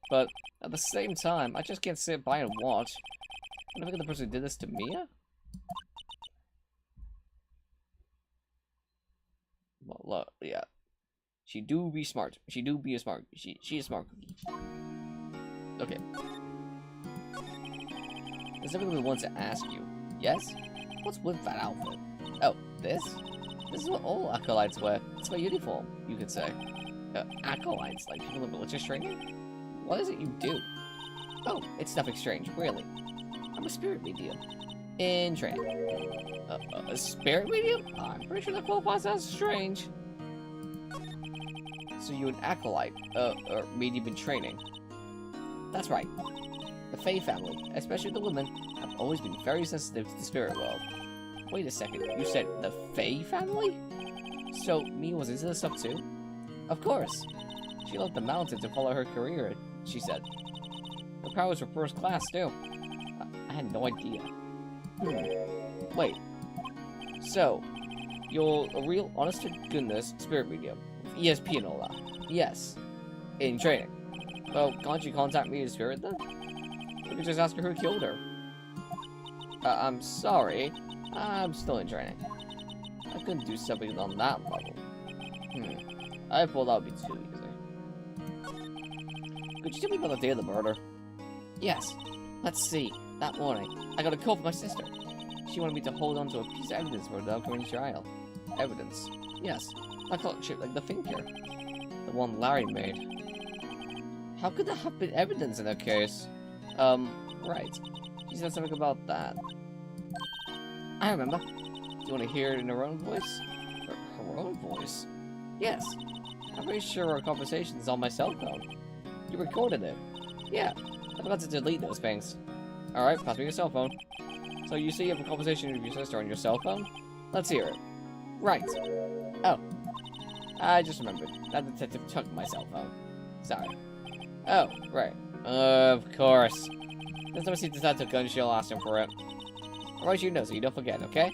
But at the same time, I just can't sit by and watch. I'm never the person who did this to Mia? Well, look, yeah. She do be smart. She do be a smart. She is smart cookie. Okay. There's something we want to ask you. Yes? What's with that outfit? Oh, this? This is what all acolytes wear. It's my uniform, you could say. Acolytes? Like people in religious training? What is it you do? Oh, it's nothing strange, really. I'm a spirit medium. In training. A spirit medium? I'm pretty sure that qualifies as strange. So you're an acolyte, or medium in training. That's right. The Fae family, especially the women, have always been very sensitive to the spirit world. Wait a second, you said the Fae family? So, Mia was into this stuff too? Of course. She left the mountain to follow her career, she said. Her powers were first class too. I had no idea. Wait. So, you're a real, honest-to-goodness spirit medium. ESP and all that. Yes. In training. Well, can't you contact me as spirit then? You could just ask her who killed her. I'm sorry. I'm still in training. I couldn't do something on that level. I thought that would be too easy. Could you tell me about the day of the murder? Yes. Let's see. That morning, I got a call from my sister. She wanted me to hold on to a piece of evidence for the upcoming trial. Evidence? Yes. That clock shaped like the finger. The one Larry made. How could there have been evidence in that case? Right. She said something about that. I remember. Do you want to hear it in her own voice? Her own voice? Yes. I'm pretty sure our conversation is on my cell phone. You recorded it. Yeah. I forgot to delete those things. Alright, pass me your cell phone. So you say you have a conversation with your sister on your cell phone? Let's hear it. Right. Oh. I just remembered. That detective took my cell phone. Sorry. Oh, right. Of course. Next time I see the detective gun, she'll ask him for it. I'll write you a note so you don't forget, okay?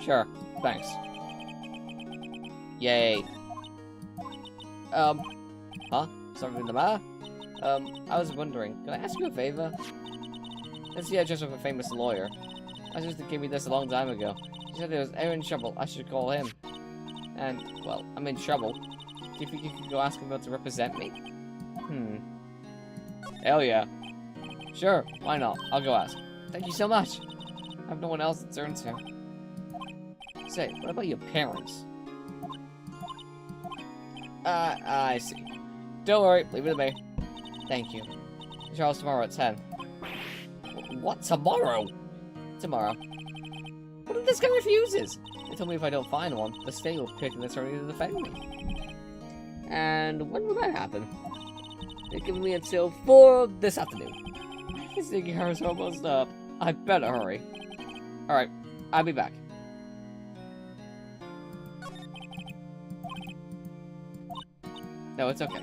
Sure. Thanks. Yay. Huh? Something the matter? I was wondering, can I ask you a favor? This is the address of a famous lawyer. My sister gave me this a long time ago. She said if I was in trouble, I should call him. And, well, I'm in trouble. Do you think you could go ask him about to represent me? Hell yeah. Sure, why not? I'll go ask. Thank you so much. I have no one else to turn to. Say, what about your parents? I see. Don't worry, leave it to me. Thank you. Charles tomorrow at 10. What? Tomorrow? Tomorrow. What if this guy refuses? They told me if I don't find one, the state will pick an attorney to defend me. And when will that happen? They're giving me until 4 this afternoon. This thinking hour's almost up. I better hurry. Alright, I'll be back. No, it's okay.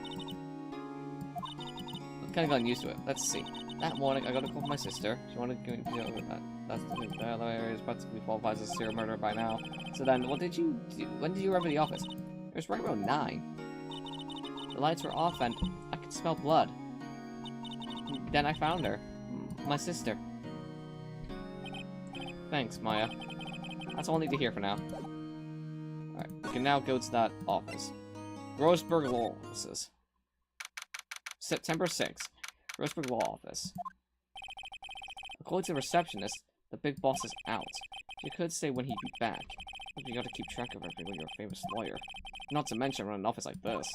I've kind of gotten used to it. Let's see. That morning, I got a call from my sister. She wanted to give me that. That's the other area is practically qualifies as a serial murderer by now. So then, what did you do? When did you arrive at the office? It was right around 9. The lights were off and I could smell blood. Then I found her. My sister. Thanks, Maya. That's all I need to hear for now. Alright, we can now go to that office. Grossberg Law Offices. September 6th. Grossberg Law Office. According to the receptionist, the big boss is out. You could say when he'd be back. But you gotta keep track of everything when you're a famous lawyer. Not to mention run an office like this.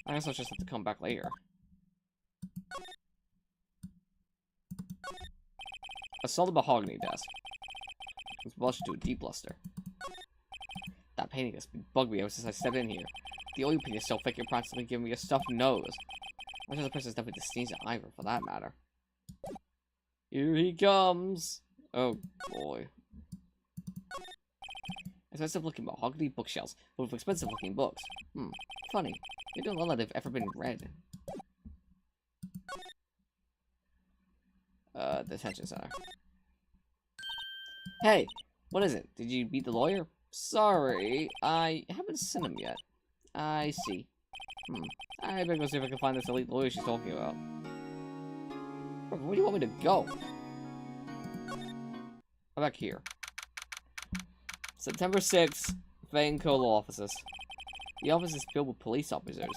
I guess I'll just have to come back later. A solid mahogany desk. It's washed to a deep luster. That painting has been bugging me ever since I stepped in here. The oil paint is so thick you're practically giving me a stuffed nose. Much as the person's never to sneeze at either, for that matter. Here he comes! Oh boy. Expensive looking mahogany bookshelves full of expensive looking books. Funny. They don't look like they've ever been read. Detention center. Hey! What is it? Did you beat the lawyer? Sorry, I haven't seen him yet. I see. I better go see if I can find this elite lawyer she's talking about. Where do you want me to go? I'm back here. September 6th, Vanco Law Offices. The office is filled with police officers.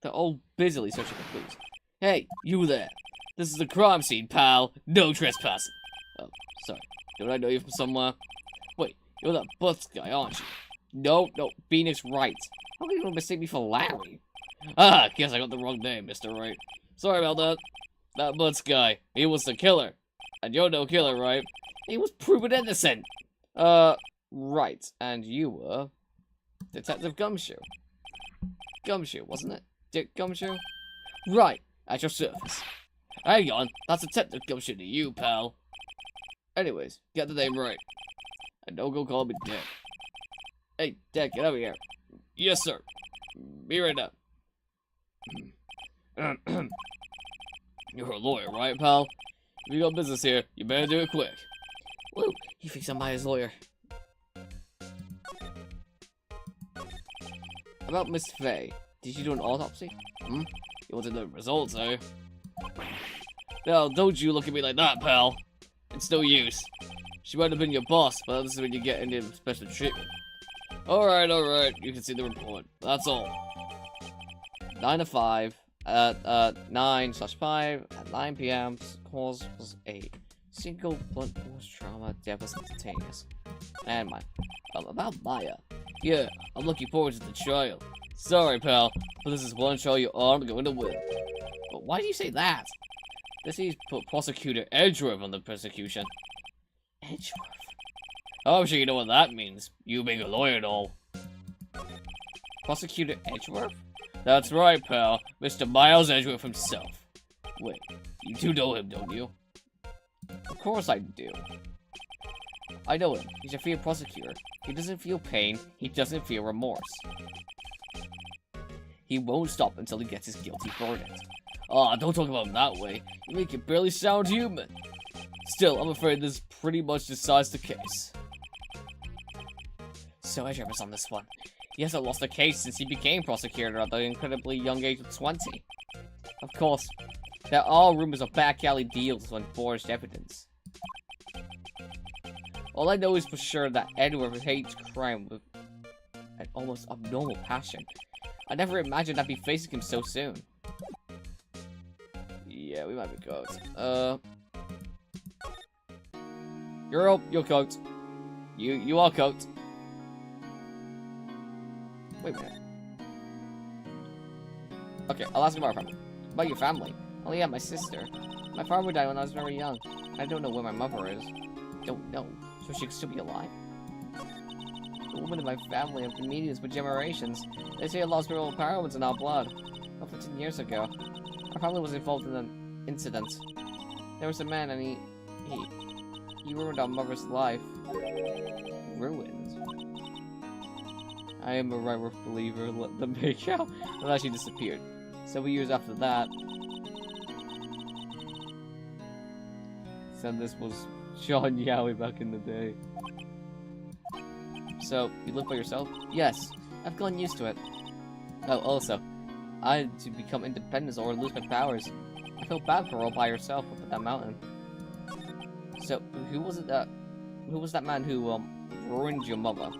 They're all busily searching for clues. Hey, you there! This is a crime scene, pal. No trespassing. Oh, sorry. Don't I know you from somewhere? Wait, you're that Butts guy, aren't you? No, Phoenix Wright. How can you mistake me for Larry? Ah, guess I got the wrong name, Mr. Wright. Sorry about that. That Butts guy, he was the killer. And you're no killer, right? He was proven innocent. Right. And you were Detective Gumshoe. Gumshoe, wasn't it? Dick Gumshoe? Right, at your service. Hang on, that's Detective Gumshoe to you, pal. Anyways, get the name right. And don't go call me Dick. Hey, Dick, get over here. Yes, sir. Be right up. You're a lawyer, right, pal? If you got business here, you better do it quick. Woo, he thinks I'm his lawyer. About Miss Faye, did you do an autopsy? You wanted the results, eh? Now, don't you look at me like that, pal. It's no use. She might have been your boss, but this is when you get into special treatment. Alright, you can see the report. That's all. 9 to 5, 9/5, at 9 p.m., cause was a single blunt force trauma, death was instantaneous. And about Maya. Yeah, I'm looking forward to the trial. Sorry, pal, but this is one trial you aren't going to win. But why do you say that? This is put Prosecutor Edgeworth on the prosecution. Edgeworth? Oh, I'm sure you know what that means. You being a lawyer and all. Prosecutor Edgeworth? That's right, pal. Mr. Miles Edgeworth himself. Wait, you do know him, don't you? Of course I do. I know him. He's a fair prosecutor. He doesn't feel pain. He doesn't feel remorse. He won't stop until he gets his guilty verdict. Ah, don't talk about him that way. You make it barely sound human. Still, I'm afraid this pretty much decides the case. So Edgeworth on this one. He hasn't lost a case since he became prosecutor at the incredibly young age of 20. Of course, there are rumors of back alley deals and forged evidence. All I know is for sure that Edgeworth hates crime with an almost abnormal passion. I never imagined I'd be facing him so soon. Yeah, we might be cooked. You're cooked. You are cooked. Wait a minute. Okay, I'll ask about our family. About your family? Oh yeah, my sister. My father died when I was very young. I don't know where my mother is. Don't know. So she could still be alive? The women in my family have been mediums for generations. They say it lost spiritual power was in our blood. About 15 years ago, our family was involved in an incident. There was a man and he ruined our mother's life. Ruined? I am a Wright believer, let them make out. Unless she disappeared. Several years after that, said this was Sean Yowie back in the day. So, you live by yourself? Yes, I've gotten used to it. Oh, also, I had to become independent or lose my powers. I felt bad for all by yourself up at that mountain. So, who was that man who, ruined your mother?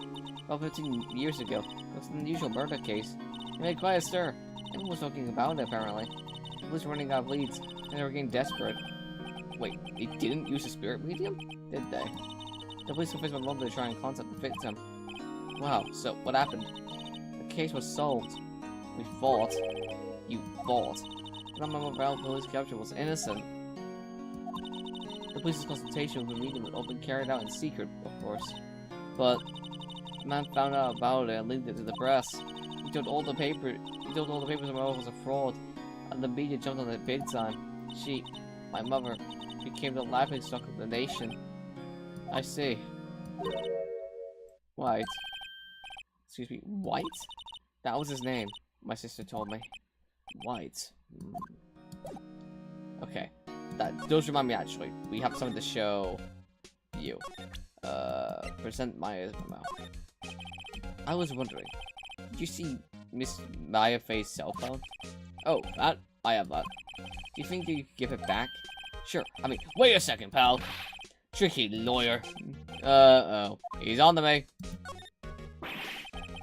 About 15 years ago. It was an unusual murder case. It made quite a stir. Everyone was talking about it, apparently. The police were running out of leads, and they were getting desperate. Wait, they didn't use a spirit medium? Did they? The police convinced my mother to try and contact the victim. Wow, so what happened? The case was solved. We fought. You fought. And my mother out police capture was innocent. The police's consultation with the medium had all been carried out in secret, of course. But the man found out about it and linked it to the press. He told all the papers my mother was a fraud, and the media jumped on it big time. She, my mother, became the laughingstock of the nation. I see. White. Excuse me, White? That was his name, my sister told me. White. Okay. That does remind me, actually. We have something to show you. Present Maya's mouth. I was wondering, did you see Miss Maya Faye's cell phone? Oh, that? I have that. Do you think you could give it back? Sure. I mean, wait a second, pal. Tricky lawyer. Uh-oh. He's on to me.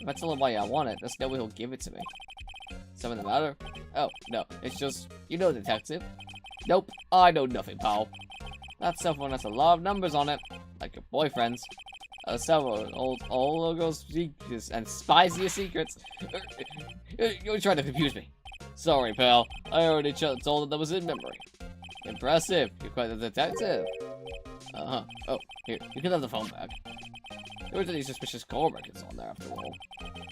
If I tell him why I want it, there's no way he'll give it to me. Something the matter? Oh, no, it's just, you know, detective. Nope, I know nothing, pal. That cell phone has a lot of numbers on it, like your boyfriend's. Several old girls' secrets and spies your secrets. You're trying to confuse me. Sorry, pal. I already told him that was in memory. Impressive. You're quite a detective. Uh-huh. Oh, here. You can have the phone back. There weren't any suspicious call records on there after all.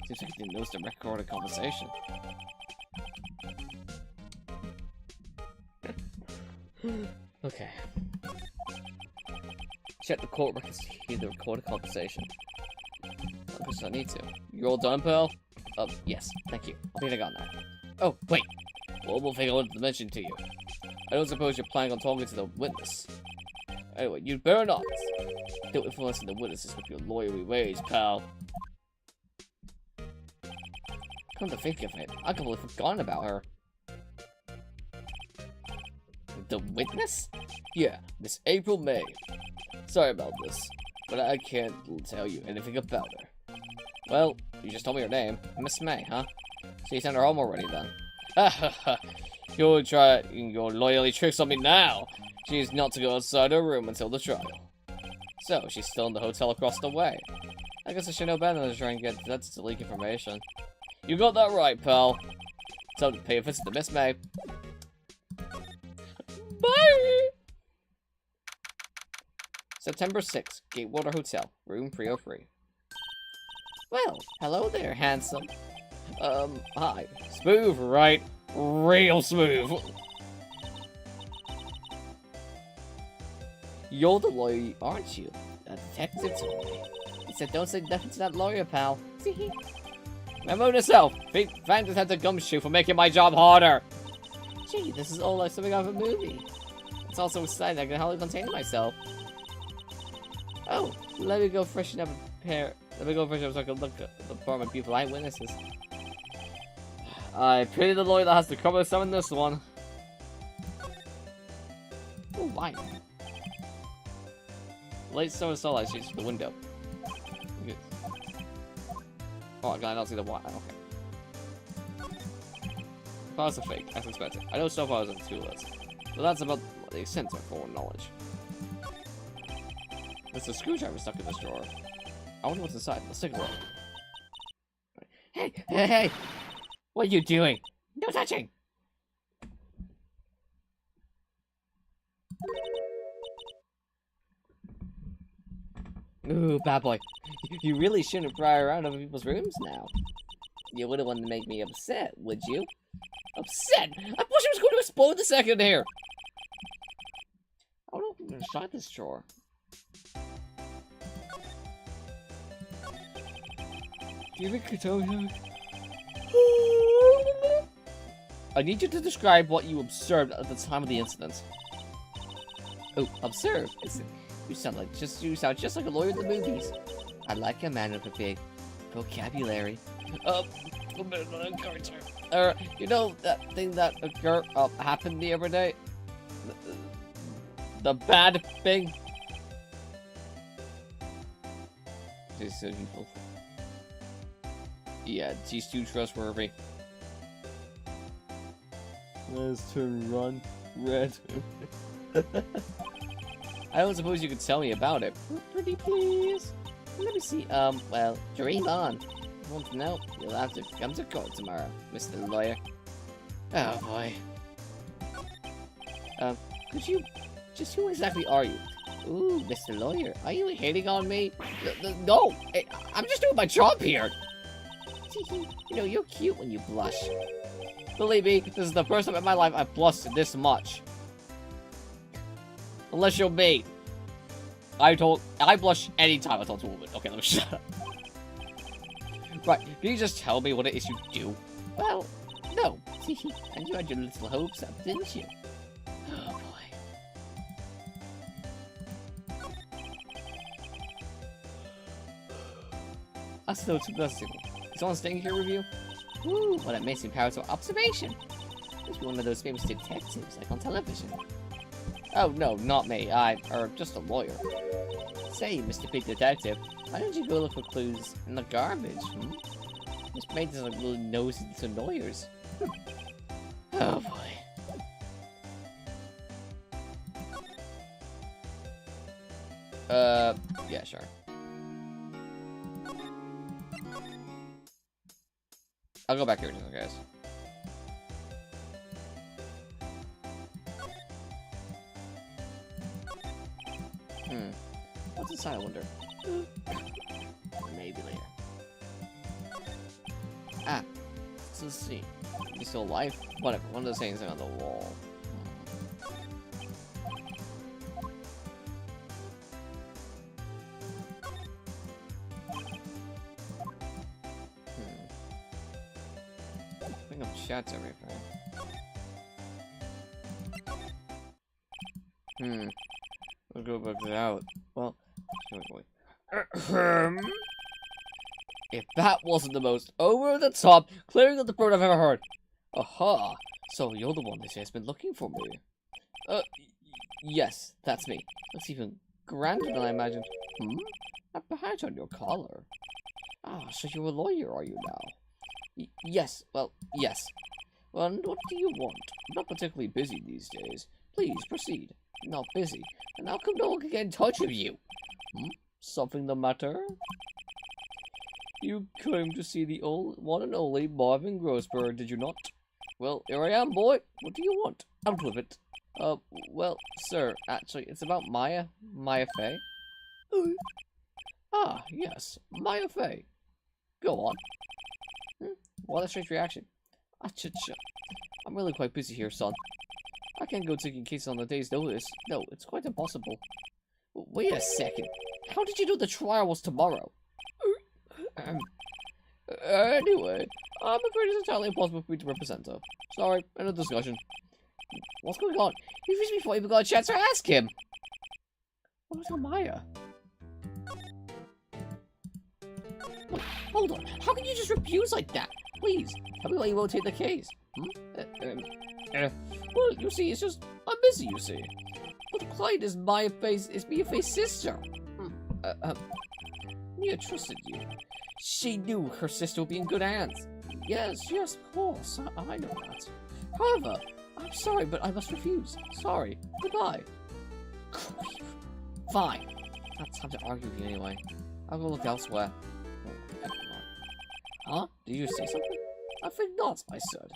Seems like he knows to record a conversation. Okay. Check the court records to hear the recorded conversation. I guess I need to. You all done, pal? Yes. Thank you. I think I got now. Oh, wait. One more thing I wanted to mention to you. I don't suppose you're planning on talking to the witness. Anyway, you'd better not. Don't influence the witnesses with your lawyery ways, pal. Come to think of it, I completely forgotten about her. The witness? Yeah, Miss April May. Sorry about this, but I can't tell you anything about her. Well, you just told me her name. Miss May, huh? So you sent her home already, then? Ha ha ha. You're trying your loyalty tricks on me now. She's not to go outside her room until the trial. So, she's still in the hotel across the way. I guess I should know better than to try and get that to leak information. You got that right, pal. Time to pay a visit to Miss May. Bye! September 6th, Gatewater Hotel, room 303. Well, hello there, handsome. Hi. Smooth, right? Real smooth. You're the lawyer, aren't you? A detective told me. He said don't say nothing to that lawyer, pal. Remember yourself. Thank Detective Gumshoe for making my job harder. Gee, this is all like something out of a movie. It's also exciting I can hardly contain myself. Oh, let me go freshen up a pair. Let me go freshen up so I can look at the bar of beautiful eyewitnesses. I pity the lawyer that has to cover some in this one. Oh, why? Late summer starlight shoots through the window. Good. Oh, I cannot see the wire. Okay. Files are fake, as expected. I know so far as two list, but that's about the extent of my forward knowledge. There's a screwdriver stuck in this drawer. I wonder what's inside. Let's take a look. Hey, hey, hey! What are you doing? No touching! Ooh, bad boy. You really shouldn't pry around other people's rooms now. You wouldn't want to make me upset, would you? Upset? I thought she was going to explode the second here! I don't know if I'm going to shut this drawer. Do you think you tell me? I need you to describe what you observed at the time of the incident. Oh, observe? You sound just like a lawyer in the movies. I like a man with a big vocabulary. You know that thing that happened the other day? The bad thing? Yeah, she's too trustworthy. Let's turn run red. I don't suppose you could tell me about it. Pretty please. Let me see. Well, dream on. If you want to know, you'll have to come to court tomorrow, Mr. Lawyer. Oh boy. Could you just who exactly are you? Ooh, Mr. Lawyer, are you hitting on me? No, I'm just doing my job here. You know, you're cute when you blush. Believe me, this is the first time in my life I've blushed this much. Unless you're me. I blush anytime I talk to a woman. Okay, let me shut up. Right, can you just tell me what it is you do? Well, no. And you had your little hopes up, didn't you? Oh boy. That's no too blessing. Is someone staying here with you? Ooh, what amazing powers of observation. Must be one of those famous detectives, like on television. Oh, no, not me. I'm just a lawyer. Say, Mr. Big Detective, why don't you go look for clues in the garbage, hmm? This mate is like little nosy to lawyers. Oh boy. Yeah, sure. I'll go back here just in case. What's inside, I wonder? Maybe later. Ah, let's see. You still alive? Whatever, one of those things on the wall. Bring up chats everything. We'll go back out. Well, wait. If that wasn't the most over-the-top clearing of the bird I've ever heard. Aha! So you're the one they say has been looking for me. Yes, that's me. Looks even grander than I imagined. A badge on your collar. Ah, so you're a lawyer, are you now? Yes, well, yes. Well, and what do you want? I'm not particularly busy these days. Please, proceed. Not busy. And how come no one can get in touch with you? Something the matter? You came to see the one and only Marvin Grossberg, did you not? Well, here I am, boy. What do you want? Out with it. Well, sir, actually, it's about Maya Fey. Ah, yes, Maya Fey. Go on. What a strange reaction. I'm really quite busy here, son. I can't go taking cases on a day's notice. No, it's quite impossible. Wait a second. How did you know the trial was tomorrow? Anyway, I'm afraid it's entirely impossible for me to represent her. Sorry, end of discussion. What's going on? He refused before I even got a chance to ask him. What was Maya? Wait, hold on. How can you just refuse like that? Please, tell me why you won't take the case. Well, you see, it's just I'm busy, you see. But the client is Mia Fey's sister. Mia trusted you. She knew her sister would be in good hands. Yes, of course. I know that. However, I'm sorry, but I must refuse. Sorry. Goodbye. Fine. Not time to argue with you anyway. I'll go look elsewhere. Huh? Did you say something? I think not, I said.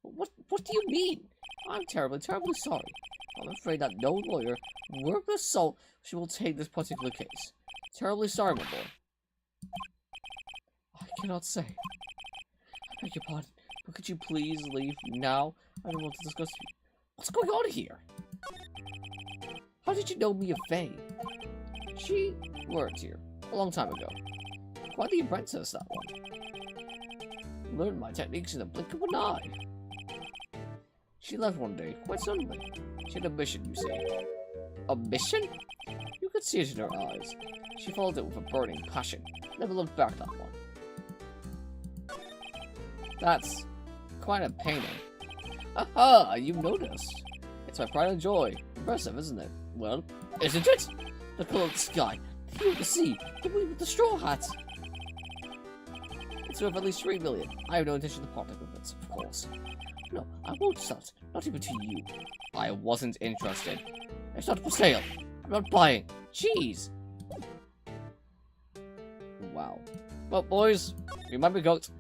What do you mean? I'm terribly sorry. I'm afraid that no lawyer worth the salt she will take this particular case. Terribly sorry, my boy. I cannot say. I beg your pardon, but could you please leave now? I don't want to discuss you. What's going on here? How did you know Mia Fey? She worked here a long time ago. Quite the apprentice, that one. Learned my techniques in the blink of an eye. She left one day, quite suddenly. She had a mission, you see. A mission? You could see it in her eyes. She followed it with a burning passion. Never looked back, that one. That's quite a painting. Aha! You noticed. It's my pride and joy. Impressive, isn't it? Well, isn't it? The color of the sky, the view of the sea, the wind with the straw hats. It's worth at least 3 million. I have no intention to part with it, of course. No, I won't sell it. Not even to you. I wasn't interested. It's not for sale. I'm not buying. Jeez. Wow. Well, boys, you might be goats.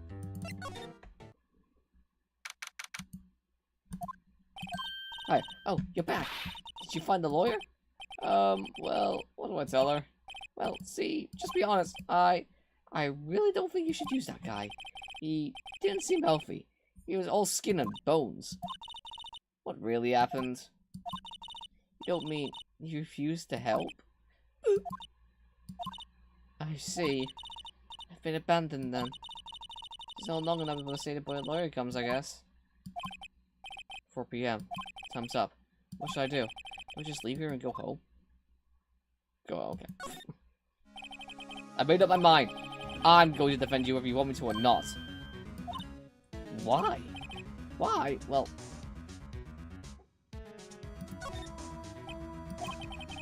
Hi. Oh, you're back. Did you find the lawyer? Well, what do I tell her? Well, see, just be honest. I really don't think you should use that guy. He didn't seem healthy. He was all skin and bones. What really happened? You don't mean you refused to help? I see. I've been abandoned then. It's not long enough to say the boy lawyer comes, I guess. 4 p.m. Time's up. What should I do? Do I just leave here and go home? Okay. I made up my mind. I'm going to defend you whether you want me to or not. Why? Why? Well...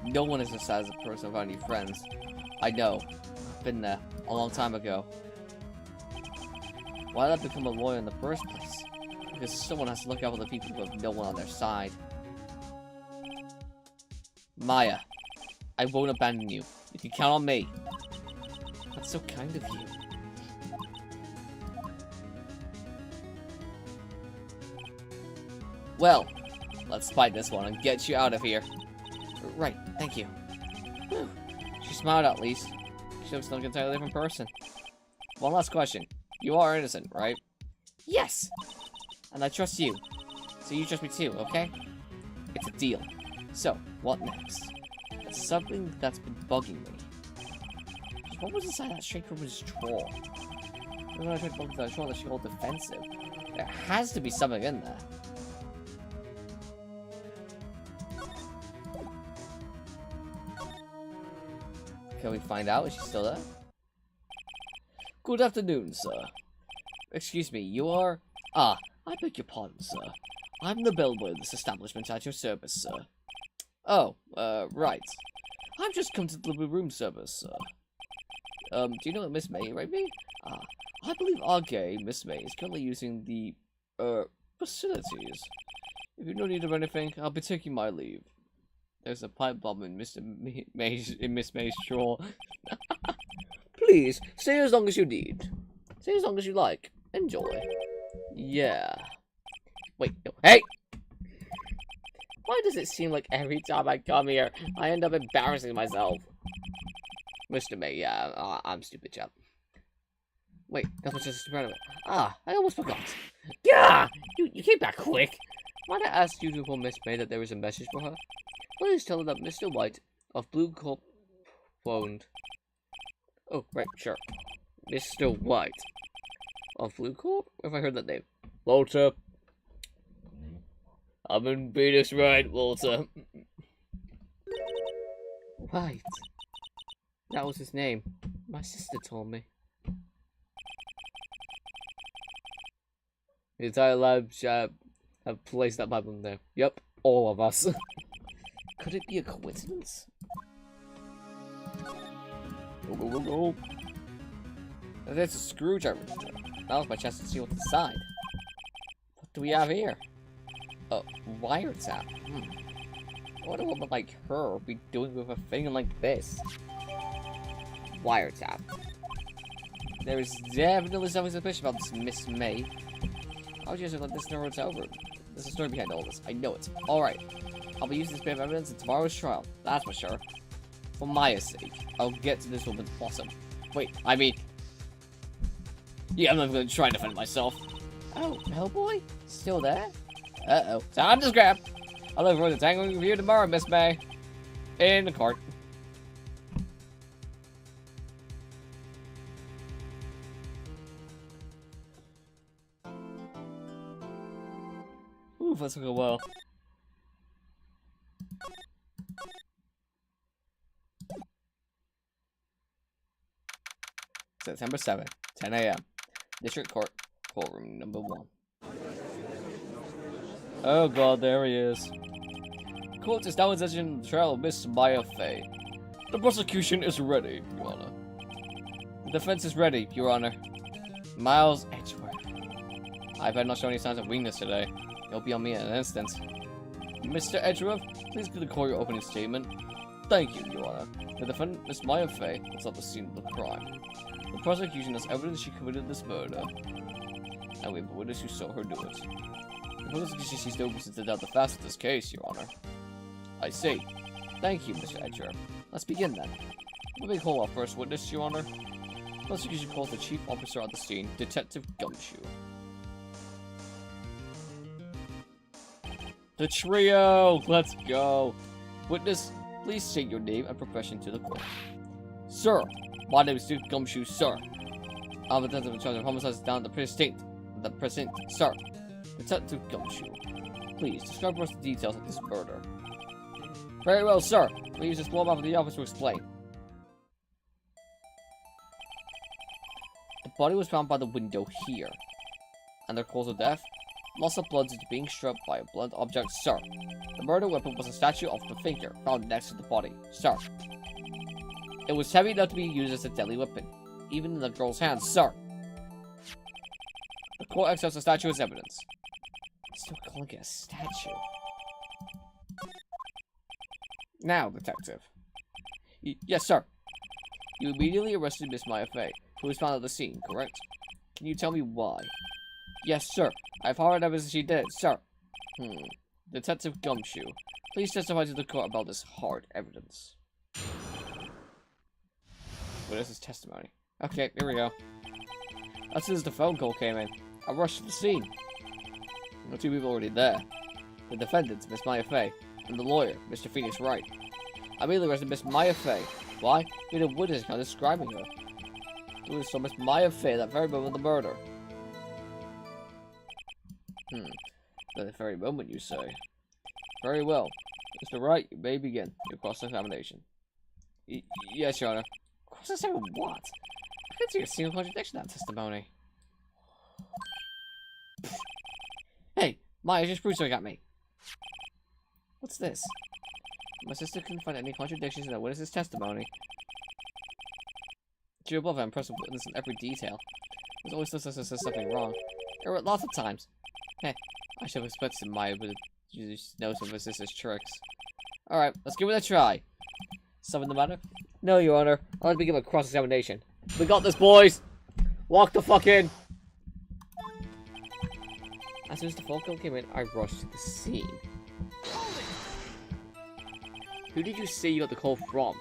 No one is as sad as a person without any friends. I know. I've been there. A long time ago. Why did I become a lawyer in the first place? Because someone has to look out for the people who have no one on their side. Maya, I won't abandon you. You can count on me. That's so kind of you. Well, let's fight this one and get you out of here. Right, thank you. Whew. She smiled at least. She looks like an entirely different person. One last question. You are innocent, right? Yes! And I trust you. So you trust me too, okay? It's a deal. So, what next? It's something that's been bugging me. What was inside that straight from his drawer? When I tried to look at that drawer, that she hold defensive. There has to be something in there. Can we find out? Is she still there? Good afternoon, sir. Excuse me, you are... Ah, I beg your pardon, sir. I'm the bellboy of this establishment at your service, sir. Oh, right. I've just come to deliver room service, sir. Do you know Miss May, right, me? Ah, I believe our gay, Miss May, is currently using the, facilities. If you don't need of anything, I'll be taking my leave. There's a pipe bomb in Miss May's drawer. Please, stay as long as you need. Stay as long as you like. Enjoy. Yeah. Wait, no. Hey! Why does it seem like every time I come here, I end up embarrassing myself? Mr. May, yeah, I'm stupid, chap. Wait, that was just a spread of it. Ah, I almost forgot. Yeah! You came back quick! Might I ask you to inform Miss May that there is a message for her? Please tell her that Mr. White of Blue Corp phoned. Oh, right, sure. Mr. White of Blue Corp? If I heard that name. Walter. I'm in Venus, right, Walter? White. That was his name. My sister told me. The entire lab have placed that Bible in there. Yep, all of us. Could it be a coincidence? Go, go, go, go. There's a screwdriver. That was my chance to see what's inside. What do we have here? A wiretap. What would a woman like her be doing with a thing like this? Wiretap. There is definitely something suspicious about this Miss May. How would you just let this know it's over? There's a story behind all this. I know it. Alright. I'll be using this bit of evidence in tomorrow's trial. That's for sure. For Maya's sake, I'll get to this woman's bottom. Wait, I mean... Yeah, I'm not going to try to defend myself. Oh, Hellboy? Still there? Uh-oh. Time to scrap! I look forward to tangling with you tomorrow, Miss May. In the cart. Ooh, that's going well. September 7th, 10 a.m. District Court, courtroom number 1. Oh god, there he is. Court is now in session in the trial of Miss Maya Fey. The prosecution is ready, Your Honor. The defense is ready, Your Honor. Miles Edgeworth. I better not show any signs of weakness today. You'll be on me in an instant. Mr. Edgeworth, please give the court your opening statement. Thank you, Your Honor. The defendant, Miss Maya Fey, was at the scene of the crime. The prosecution has evidence she committed this murder, and we have a witness who saw her do it. The prosecution sees no reason to doubt the facts of this case, Your Honor. I see. Thank you, Mr. Edgeworth. Let's begin then. Let me call our first witness, Your Honor. The prosecution calls the chief officer at the scene, Detective Gumshoe. The trio! Let's go! Witness, please state your name and profession to the court. Sir, my name is Duke Gumshoe, sir. I'm the detective in charge of homicides down the precinct. Sir. Detective Gumshoe. Please, describe for us the details of this murder. Very well, sir. Please just blow up the office to explain. The body was found by the window here. And the cause of death? Loss of blood due to being struck by a blunt object, sir. The murder weapon was a statue of the figure found next to the body, sir. It was heavy enough to be used as a deadly weapon, even in the girl's hands, sir. Court accepts the statue as evidence. Still calling it a statue. Now, detective. Yes, sir. You immediately arrested Miss Maya Fey, who was found at the scene, correct? Can you tell me why? Yes, sir. I have hard evidence she did, sir. Detective Gumshoe, please testify to the court about this hard evidence. Witness's testimony. Okay, here we go. As soon as the phone call came in, I rushed to the scene. There were two people already there. The defendant, Miss Maya Fey, and the lawyer, Mr. Phoenix Wright. I immediately arrested Miss Maya Fey. Why? We had a witness account describing her. We saw Miss Maya Fey that very moment of the murder. That very moment, you say? Very well. Mr. Wright, you may begin your cross-examination. Yes, Your Honor. Cross-examine what? I can't see a single contradiction in that testimony. Hey, Maya just proved something at me. What's this? My sister couldn't find any contradictions in the witness's testimony. She above and impressed with witness in every detail. There's always says something wrong. There were lots of times. Hey, I should have expected Maya would just know some of her sister's tricks. Alright, let's give it a try. Something the matter? No, Your Honor. I'd like to begin a cross-examination. We got this, boys! Walk the fuck in! As soon as the phone call came in, I rushed to the scene. Who did you say you got the call from?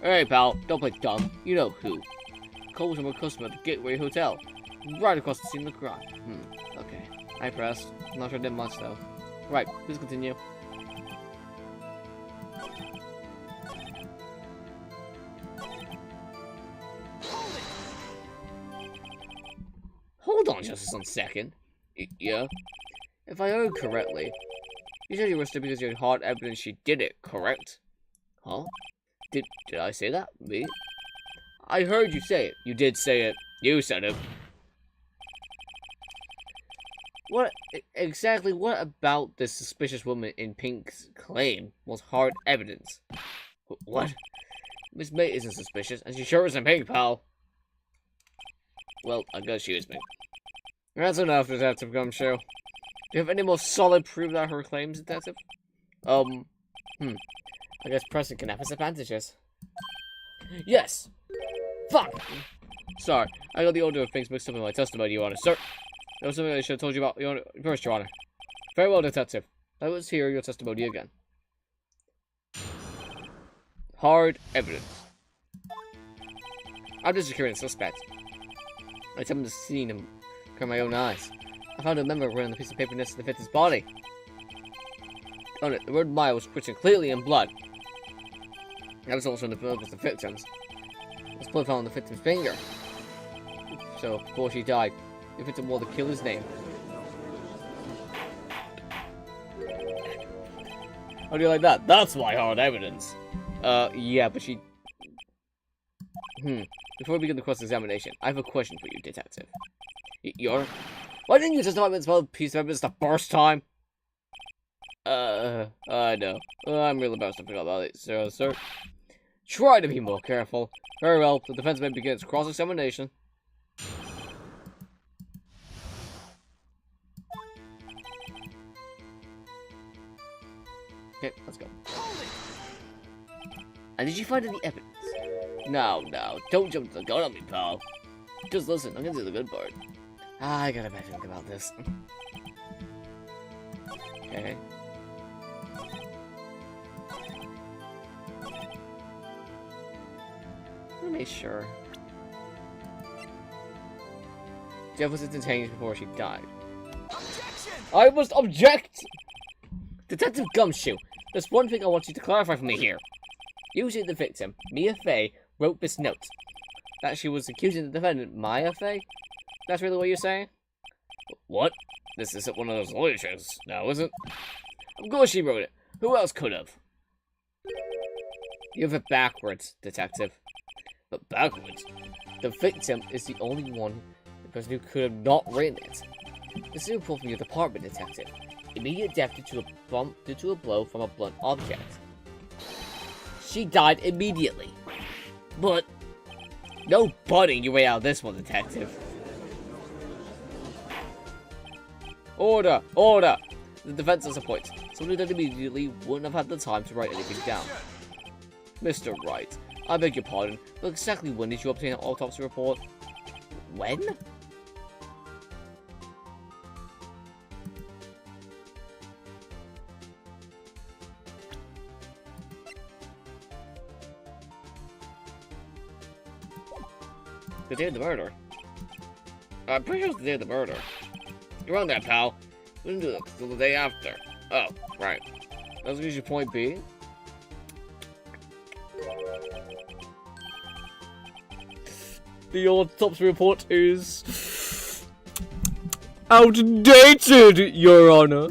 Hey, pal, don't play dumb. You know who. The call was from a customer at the Gateway Hotel, right across the scene of the crime. Okay. I pressed. I'm not sure I did much, though. Right, please continue. Hold on just a second. Yeah? If I heard correctly, you said you arrested because you had hard evidence she did it, correct? Huh? Did I say that? Me? I heard you say it. You did say it. You said it. What exactly? What about this suspicious woman in Pink's claim was hard evidence? What? Miss May isn't suspicious, and she sure isn't Pink, pal. Well, I guess she is Pink. That's enough, Detective Gumshoe. Do you have any more solid proof that her claims, Detective? I guess Preston can have his advantages. Yes! Fuck! Sorry, I got the order of things mixed up in my testimony, Your Honor. Sir, that was something I should have told you about, Your Honor. First, Your Honor. Very well, Detective. Let's hear your testimony again. Hard evidence. I'm just securing a suspect. I haven't seen him with my own eyes. I found a member wearing the piece of paper next to the victim's body. On it, the word Maya was written clearly in blood. That was also in the blood of the victims. This blood found on the victim's finger. So, before she died, the victim wore the killer's name. How do you like that? That's why hard evidence. Yeah, but she... Before we begin the cross-examination, I have a question for you, Detective. Why didn't you just tell me this piece of evidence the first time? I know. I'm real embarrassed to forget about it, sir. Try to be more careful. Very well, the defense may begin its cross-examination. Okay, let's go. And did you find any evidence? No, don't jump the gun on me, pal. Just listen, I'm gonna do the good part. I gotta better think about this. Okay. Let me make sure. Jeff was detained before she died. Objection! I must object! Detective Gumshoe, there's one thing I want you to clarify for me here. You say the victim, Mia Fey, wrote this note. That she was accusing the defendant, Maya Fey? That's really what you're saying? What? This isn't one of those lawyer tricks now, is it? Of course she wrote it. Who else could have? You have it backwards, Detective. But backwards? The victim is the only one, the person who could have not written it. This is a report from your department, Detective. Immediate death due to a blow from a blunt object. She died immediately. But no butting your way out of this one, Detective. Order! Order! The defense has a point. Somebody that immediately wouldn't have had the time to write anything down. Mr. Wright, I beg your pardon, but exactly when did you obtain an autopsy report? When? The day of the murder. I'm pretty sure it's the day of the murder. You're wrong there, pal. We didn't do that until the day after. Oh, right. That's usually point B. The autopsy report is outdated, Your Honor.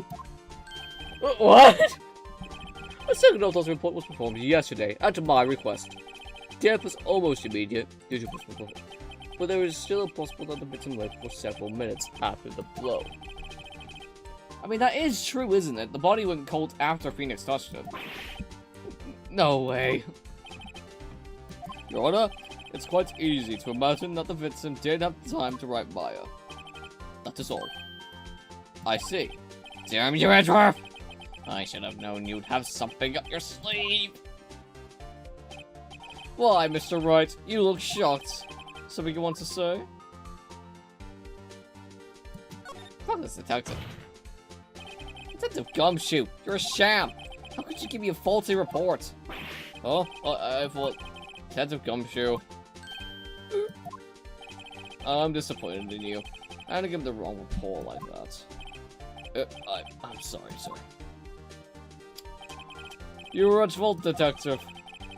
What? A second autopsy report was performed yesterday at my request. Death was almost immediate due to possible, but there is still possible that the victim lived for several minutes after the blow. I mean, that is true, isn't it? The body went cold after Phoenix touched it. No way. Your Honor, it's quite easy to imagine that the victim did have time to write Maya. That is all. I see. Damn you, Edgeworth! I should have known you'd have something up your sleeve. Why, Mr. Wright? You look shocked. Something you want to say? Fuck this detective. Detective Gumshoe, you're a sham. How could you give me a faulty report? Oh, I thought... Detective Gumshoe. I'm disappointed in you. I had to give the wrong report like that. I'm sorry. You were at fault, detective.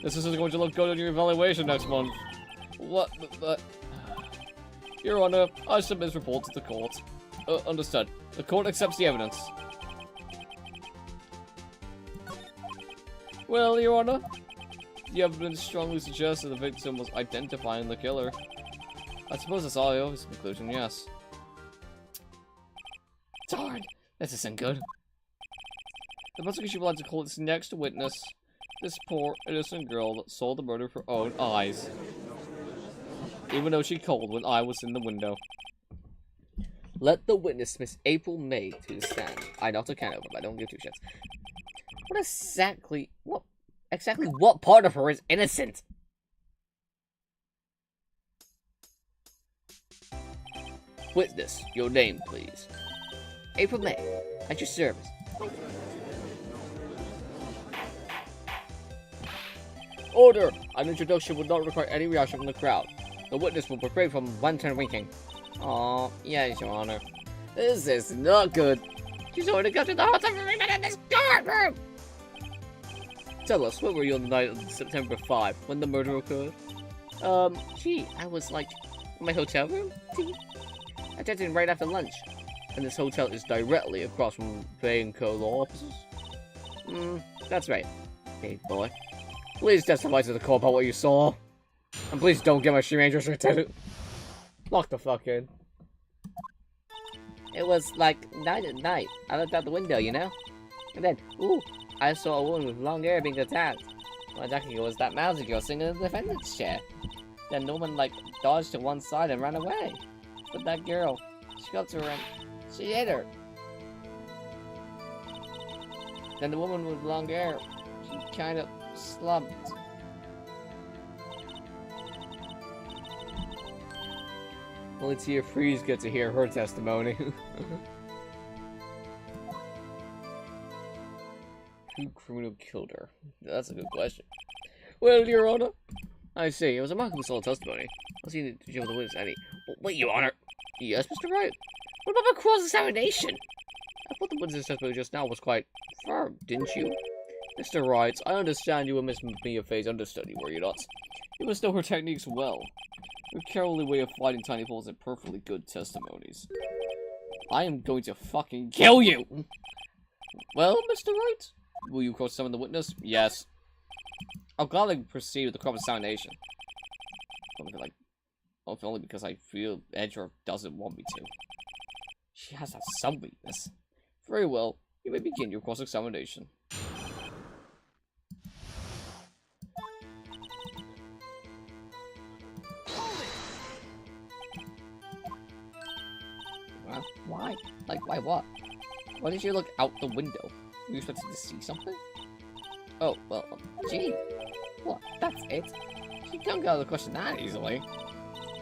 This isn't going to look good on your evaluation next month. What? But... Your Honor, I submit this report to the court. Understood. The court accepts the evidence. Well, Your Honor, the evidence strongly suggests that the victim was identifying the killer. I suppose that's all the obvious conclusion, yes. Darn, this isn't good. The prosecution would like to call its next witness this poor, innocent girl that saw the murder with her own eyes. Even though she called when I was in the window. Let the witness, Miss April May, to the stand. I knocked a can over, but I don't give two shits. What exactly what part of her is innocent? Witness, your name, please. April May, at your service. Order! An introduction would not require any reaction from the crowd. The witness will refrain from lantern winking. Aw, yes, Your Honor. This is not good. She's already got to the house every minute in this courtroom! Tell us, where were you on the night of September 5, when the murder occurred? Gee, I was, like, in my hotel room? I checked in right after lunch. And this hotel is directly across from Bay & Co. law offices? That's right, big boy. Please testify to the court about what you saw. And please don't get my strange restricted. Lock the fuck in. It was like night at night. I looked out the window, you know? And then, ooh, I saw a woman with long hair being attacked. Well, exactly, it was that mousy girl sitting in the defendant's chair. Then the woman, like, dodged to one side and ran away. But that girl, she got to her and she hit her. Then the woman with long hair, she kind of slumped. Only Tia Freeze get to hear her testimony. Who criminal killed her? That's a good question. Well, Your Honor, I see. It was a remarkable solid testimony. I'll see to show the witness any. Wait, Your Honor. Yes, Mr. Wright. What about the cross-examination? I thought the witness testimony just now was quite firm, didn't you? Mr. Wright, I understand you were Miss Mia Fay's understudy, were you not? You must know her techniques well. Her cowardly way of fighting tiny balls and perfectly good testimonies. I am going to fucking kill you! Well, Mr. Wright? Will you cross-examine the witness? Yes. I'll gladly proceed with the cross-examination. Only because I feel Edgeworth doesn't want me to. She has to have some weakness. Very well, you may begin your cross-examination. Huh? Why? Like, why what? Why did you look out the window? Were you expecting to see something? Oh, well, gee. What? That's it? You can't get out of the question that easily.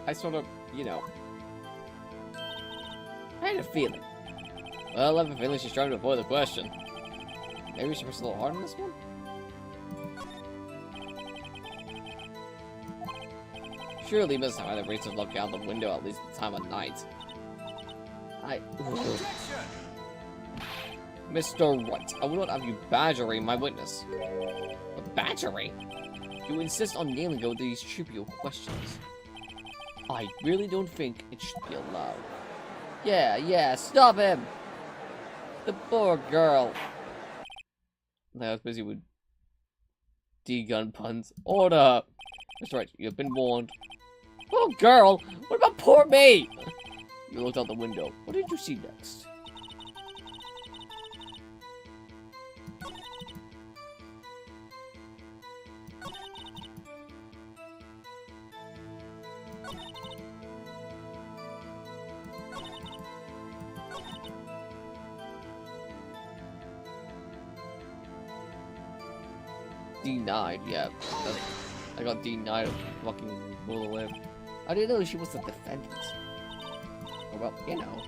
I sort of, you know... I had a feeling. Well, I have a feeling she's trying to avoid the question. Maybe she pressed a little hard on this one? Surely Miss Hannah rates look out the window at least at the time of night. Mr. Wright, I will not have you badgering my witness. But badgering? You insist on nailing her with these trivial questions. I really don't think it should be allowed. Yeah, stop him! The poor girl. I was busy with D-gun puns. Order! That's right, you've been warned. Oh, girl! What about poor me? You looked out the window. What did you see next? Denied, yeah. I got denied of fucking bullet. I didn't know she was the defendant. Oh, well, you know.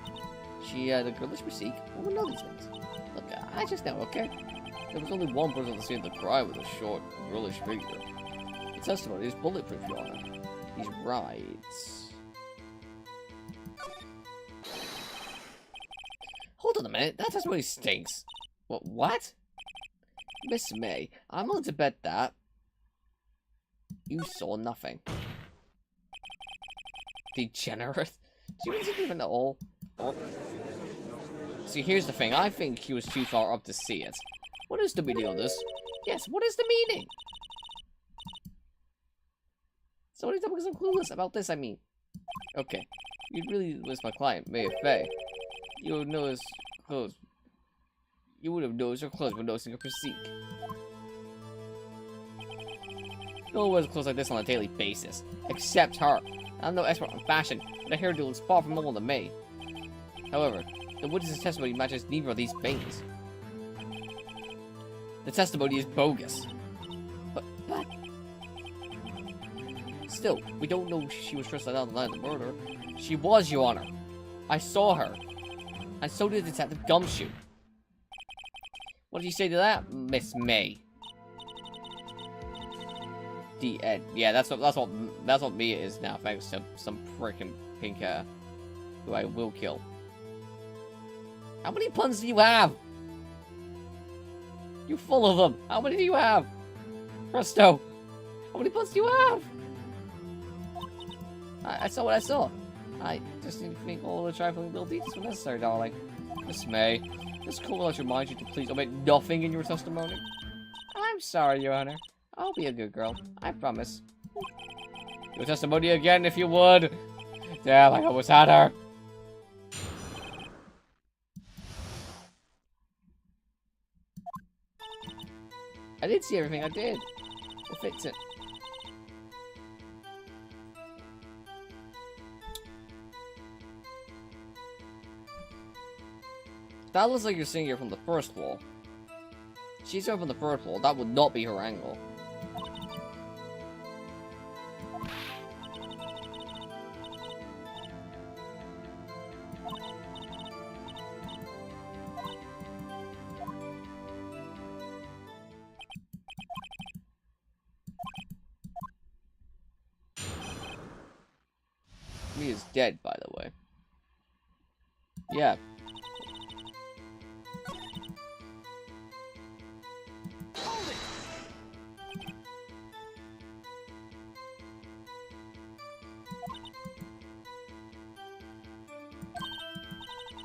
She, the girlish physique. Who would know these things? Look, I just know, okay? There was only one person to see the cry with a short, girlish figure. The testimony is bulletproof, Your Honor. He's right. Hold on a minute, that testimony stinks. What? Miss May, I'm willing to bet that you saw nothing. Degenerate? Do you even at all? See, here's the thing. I think he was too far up to see it. What is the meaning of this? Yes, what is the meaning? So many times I'm clueless about this, I mean. Okay. You'd really list my client, May Fay. You would know his clothes. You would have noticed her clothes when noticing her physique. No one wears clothes like this on a daily basis, except her. I'm no expert on fashion, but her hairdo looks far from normal to me. However, the witness's testimony matches neither of these things. The testimony is bogus. But... Still, we don't know if she was dressed like that on the night of the murder. She was, Your Honor. I saw her. And so did Detective Gumshoe. What did you say to that, Miss May? The end. Yeah, that's what Mia is now, thanks to some freaking pink hair, who I will kill. How many puns do you have? You're full of them. How many do you have? Presto. How many puns do you have? I saw what I saw. I just didn't think all the trifling little details were necessary, darling. Miss May, this call will remind you to please omit nothing in your testimony. I'm sorry, Your Honor. I'll be a good girl. I promise. Your testimony again, if you would. Damn, I almost had her. I did see everything. I did. We'll fix it. That looks like you're seeing her from the first wall. She's her from the third wall. That would not be her angle. He is dead, by the way. Yeah.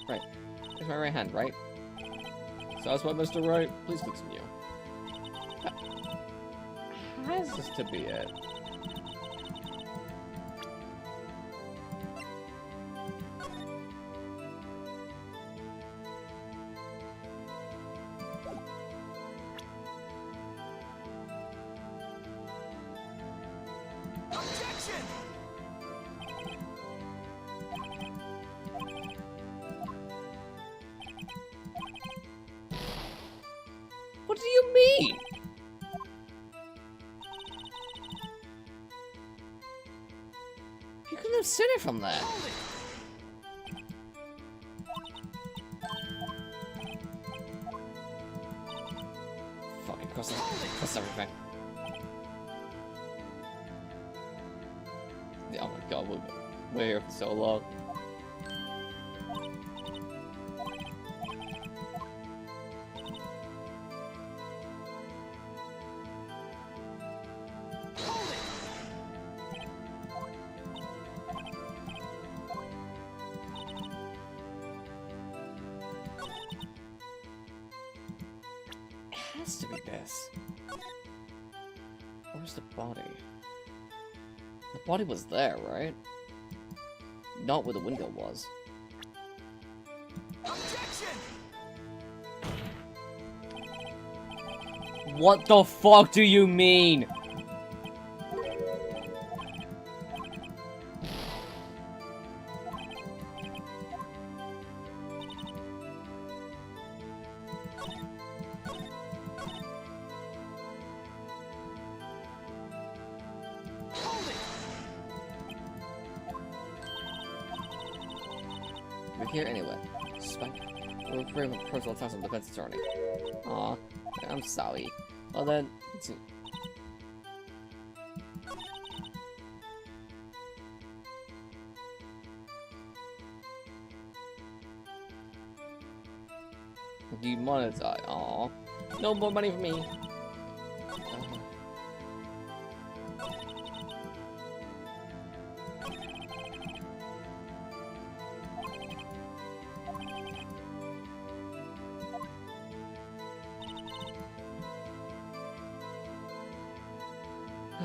Right. It's my right hand, right? So that's what Mr. Wright. Please continue. Has this to be it? You could have seen it from there. Hold it. Fucking cross everything. Oh my god, we're here for so long. Hold it. It has to be this. Where's the body? The body was there, right? Not where the window was. Objection. What the fuck do you mean? Hold it. We're here anyway. Spike. We're very much personal attacks on the defense attorney. Aw, I'm sorry. Well then, let's see. Demonetize. Aw. No more money for me.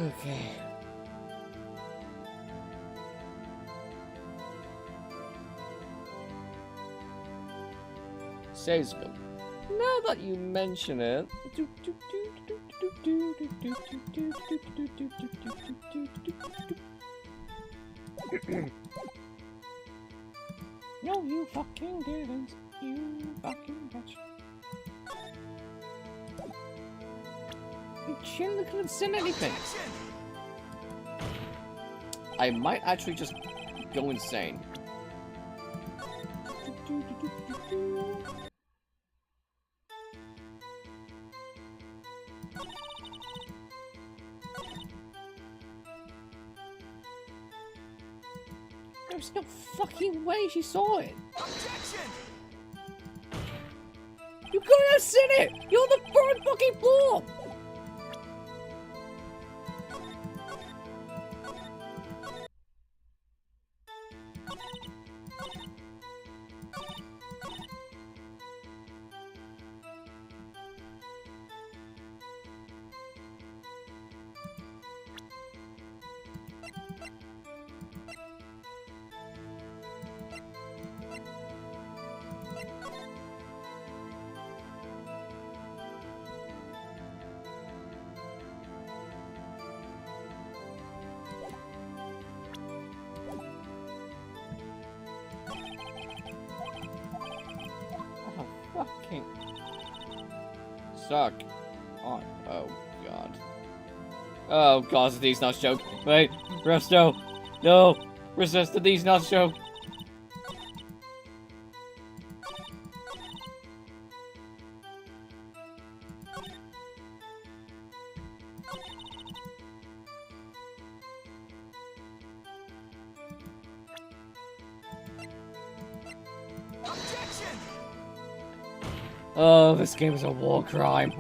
Okay. Saves go. Now that you mention it. No, you fucking didn't. You fucking bitch. You shouldn't have seen anything. Objection. I might actually just go insane. There's no fucking way she saw it. Objection. You couldn't have seen it. You're on the third fucking floor. Fucking suck on. Oh god. Oh god, the these nuts joke. Wait, Resto. No, resist the these nuts joke. Objection. Oh, this game is a war crime.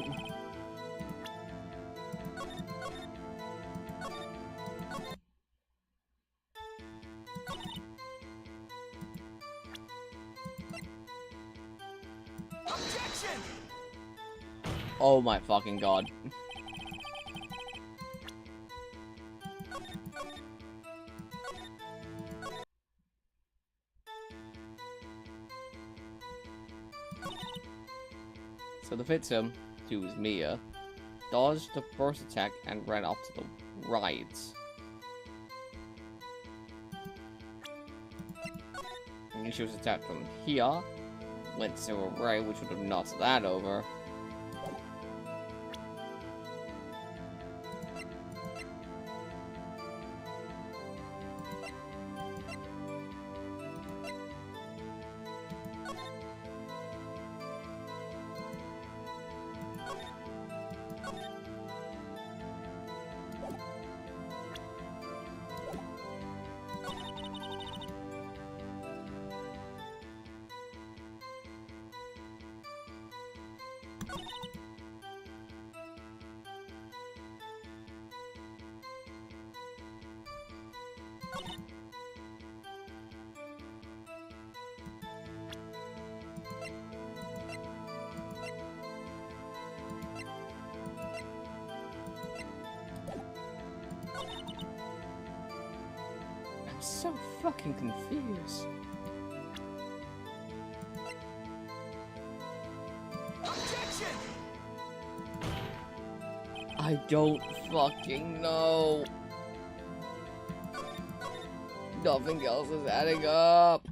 Objection. Oh my fucking god. So the victim, who was Mia, dodged the first attack and ran off to the right. And she was attacked from here, went to her right, which would have knocked that over. so fucking confused. Objection! I don't fucking know. Nothing else is adding up.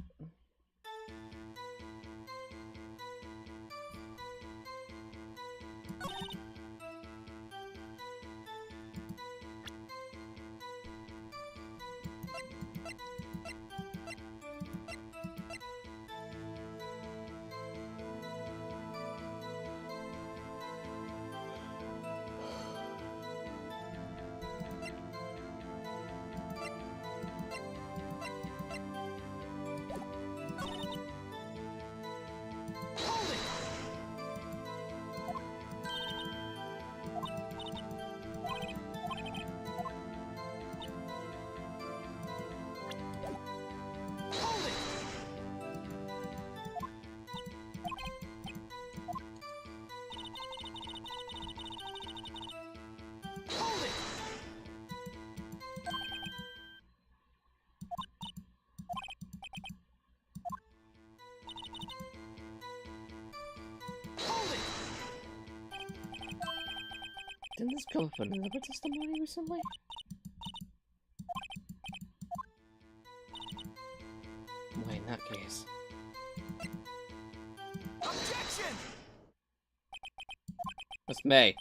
Hold it! Hold it! Hold it! Hold it! Didn't this come up in another testimony recently? Why, in that case. Objection! Miss May,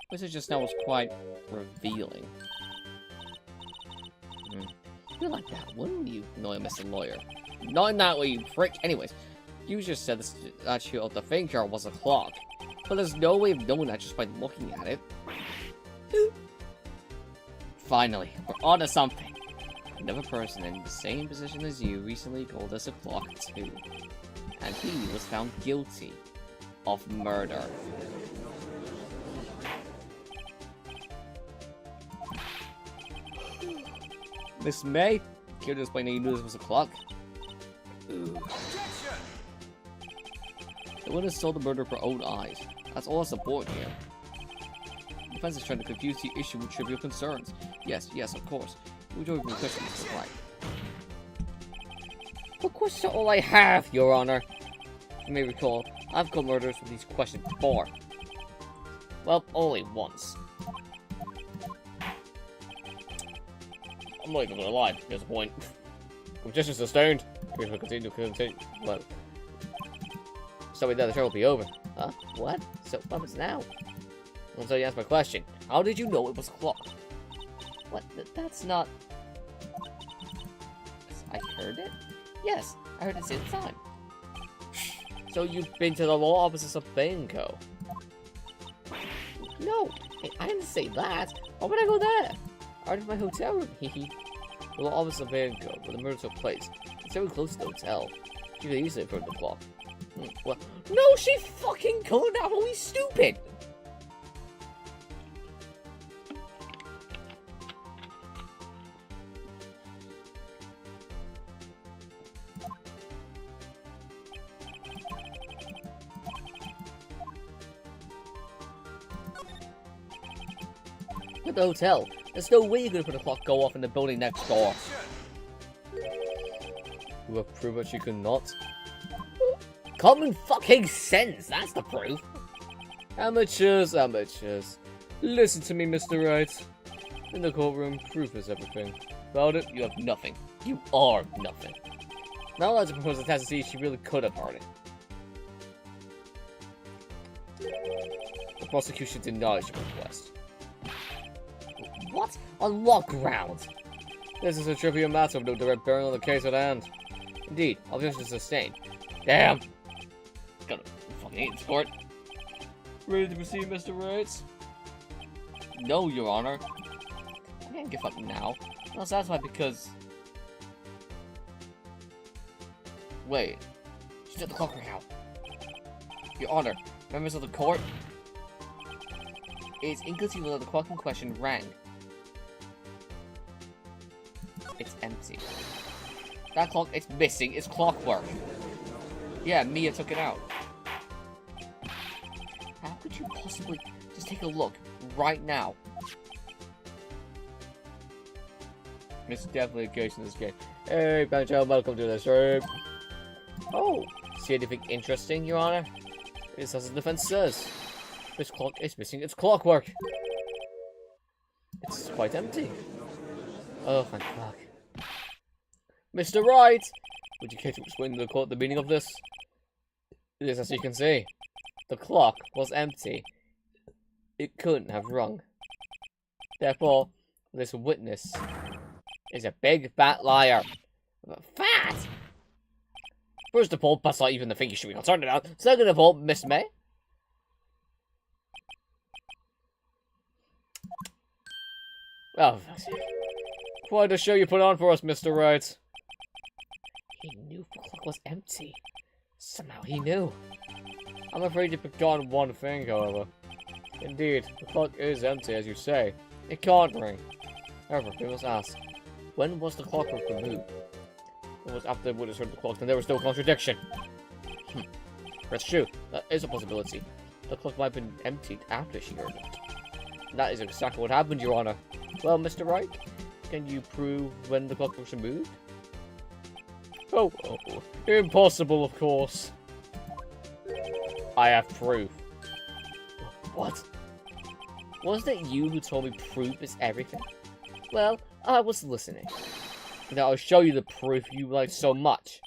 what you just now was quite revealing. You like that, wouldn't you, annoying Mr. Lawyer? Not in that way, you prick. Anyways, you just said the statue of the fake jar was a clock, but there's no way of knowing that just by looking at it. Finally, we're on to something. Another person in the same position as you recently called us a clock too, and he was found guilty of murder. Miss May, care to explain how you knew this was a clock? Objection! The witness saw the murder with her own eyes. That's all that's important here. The defense is trying to confuse the issue with trivial concerns. Yes, of course. Would you open the question, Mr. Wright? Of course, that's all I have, Your Honor. You may recall, I've called murderers with these questions before. Well, only once. I'm not even gonna lie, there's a point. Objection sustained. If we continue. Well. So with that, the trial will be over. Huh? What? So what happens now? Until you answer my question. How did you know it was a clock? What? That's not... I heard it? Yes, I heard it at the same time. So you've been to the law offices of Banco? No, I didn't say that. Why would I go there? I went to my hotel room, hehe. The law office of Banco, where the murder took place. It's very close to the hotel. You could easily have heard the clock. Well, no, she fucking couldn't have. Are we stupid? At the hotel, there's no way you're gonna put a clock go off in the building next door. You have proof that she could not? Common fucking sense, that's the proof. Amateurs. Listen to me, Mr. Wright. In the courtroom, proof is everything. Without it, you have nothing. You are nothing. Now let's propose a test to see if she really could have heard it. The prosecution denies your request. What? On what grounds? This is a trivial matter with no direct bearing on the case at hand. Indeed, objection sustained. Damn! Gonna fucking hate this court. Ready to proceed, Mr. Wright? No, Your Honor. I can't give up now. I'm not satisfied because... Wait. She took the clock right out. Your Honor, members of the court, it is inconceivable that the clock in question rang. It's empty. That clock, it's missing. It's clockwork. Yeah, Mia took it out. How could you possibly... Just take a look. Right now. It's definitely the case in this game. Hey, Banjo, welcome to the stream. Oh, see anything interesting, Your Honor? It's as the defense says. This clock is missing its clockwork. It's quite empty. Oh, thank fuck. Mr. Wright, would you care to explain to the court the meaning of this? It is as you can see. The clock was empty. It couldn't have rung. Therefore, this witness is a big fat liar. Fat! First of all, that's not even the thing you should be concerned about. Second of all, Miss May. Oh, quite a show you put on for us, Mr. Wright. He knew the clock was empty. Somehow he knew. I'm afraid you picked on one thing, however. Indeed, the clock is empty, as you say. It can't ring. However, we must ask, when was the clockwork removed? It was after the witness heard the clock, and there was no contradiction. That's true. That is a possibility. The clock might have been emptied after she heard it. That is exactly what happened, Your Honor. Well, Mr. Wright, can you prove when the clock was removed? Oh, impossible, of course. I have proof. What? Wasn't it you who told me proof is everything? Well, I was listening. Now I'll show you the proof you like so much.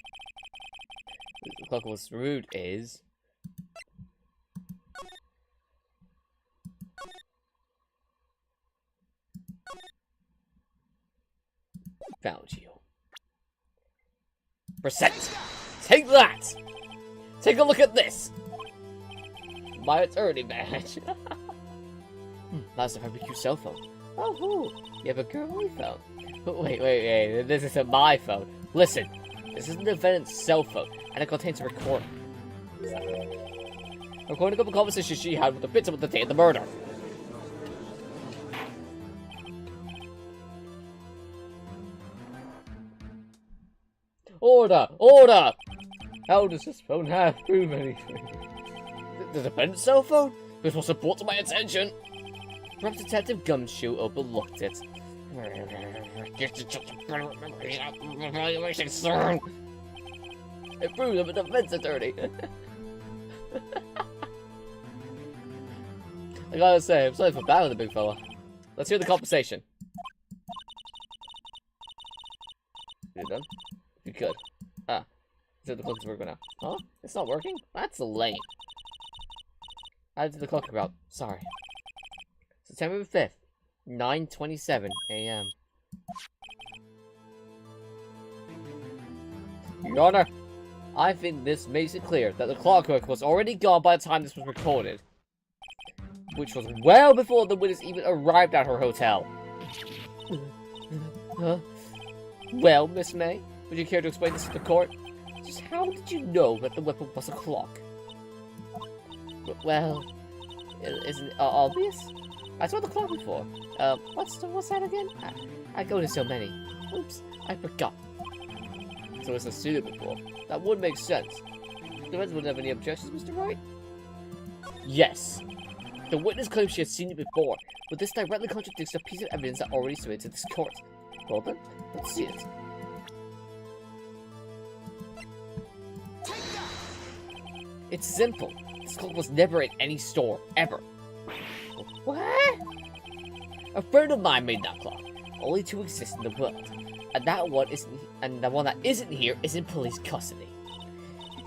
The clock was removed is... Found you. Percent! Take that! Take a look at this! My attorney badge. That's a very cute cell phone. Oh, cool. You have a girly phone. Wait, this isn't my phone. Listen, this is the defendant's cell phone, and it contains a recording. Recording of a conversation she had with the victim of the day of the murder. Order! Order! How does this phone have prove anything? The defendant's cell phone? This was brought to my attention. Perhaps Detective Gumshoe overlooked it. It proves I'm a defense attorney. I gotta say, I'm sorry for battling the big fella. Let's hear the conversation. You done? You could. Ah. So the clock's working now. Huh? It's not working? That's lame. How did the clock go out? Sorry. September 5th, 9:27 a.m. Your Honor, I think this makes it clear that the clockwork was already gone by the time this was recorded. Which was well before the witness even arrived at her hotel. Huh? Well, Miss May, would you care to explain this to the court? Just how did you know that the weapon was a clock? Well, isn't it obvious? I saw the clock before. What's that again? I go to so many. Oops, I forgot. So it's a student before. That would make sense. The witness wouldn't have any objections, Mr. Wright? Yes. The witness claims she had seen it before, but this directly contradicts a piece of evidence that already submitted to this court. Well then, let's see it. It's simple. This clock was never in any store, ever. What? A friend of mine made that clock. Only two exist in the world. And the one that isn't here is in police custody.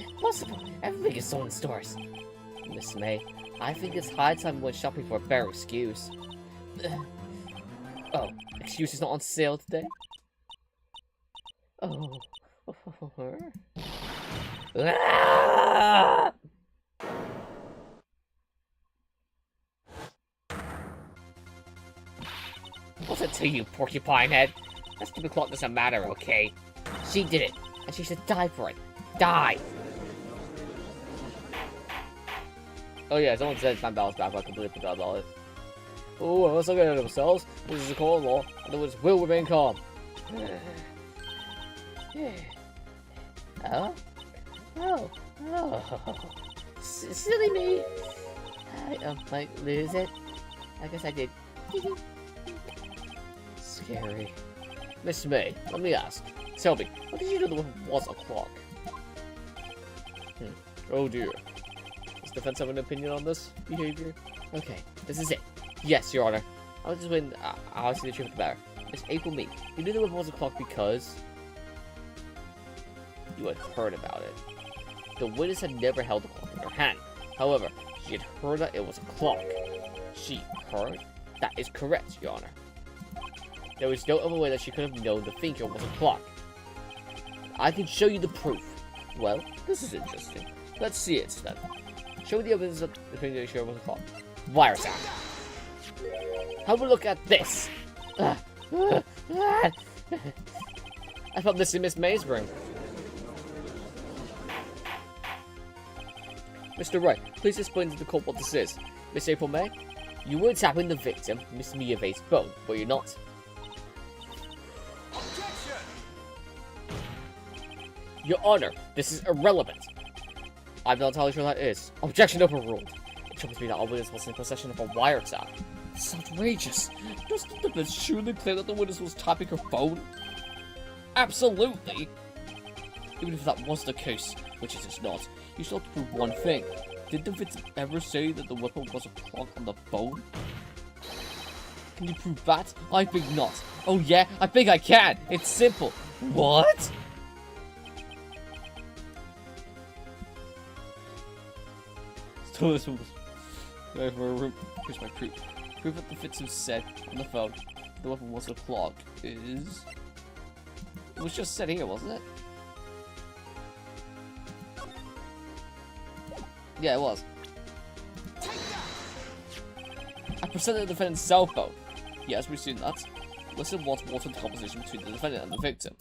Impossible. Everything is sold in stores. Miss May, I think it's high time we went shopping for a better excuse. Oh, excuse is not on sale today? Oh. Ah! What's it to you, porcupine head? That stupid clock doesn't matter, okay? She did it, and she should die for it. Die! Oh yeah, someone said $10 back, but I completely forgot about it. Oh, let's look at themselves. This is a court law, and the words will remain calm. Oh? Oh. Silly me. I might lose it. I guess I did. Scary. Miss May, let me ask. Tell me, how did you know there was a clock? Oh dear. Does defense have an opinion on this behavior? Okay, this is it. Yes, Your Honor. I'll just win. I'll see the truth of the matter. Miss April May, you knew there was a clock because you had heard about it. The witness had never held the clock in her hand. However, she had heard that it was a clock. She heard? That is correct, Your Honor. There was no other way that she could have known the finger was a clock. I can show you the proof. Well, this is interesting. Let's see it, then. Show me the evidence that the finger sure was a clock. Wiretap. Have a look at this. I found this in Miss May's room. Mr. Wright, please explain to the court what this is. Miss April May, you were tapping the victim, Miss Mia Vay's bone, were you not? Objection! Your Honor, this is irrelevant. I'm not entirely sure that is. Objection overruled. It troubles me that all witness was in possession of a wiretap. It's outrageous. Does the defense truly claim that the witness was tapping her phone? Absolutely. Even if that was the case, which it is not, you still have to prove one thing. Did the victim ever say that the weapon was a clock on the phone? Can you prove that? I think not. Oh yeah, I think I can. It's simple. What? So this was... Here's my proof. Proof that the victim said on the phone the weapon was a clock is... It was just said here, wasn't it? Yeah, it was. I presented the defendant's cell phone. Yes, we've seen that. Listen what's more to the conversation between the defendant and the victim.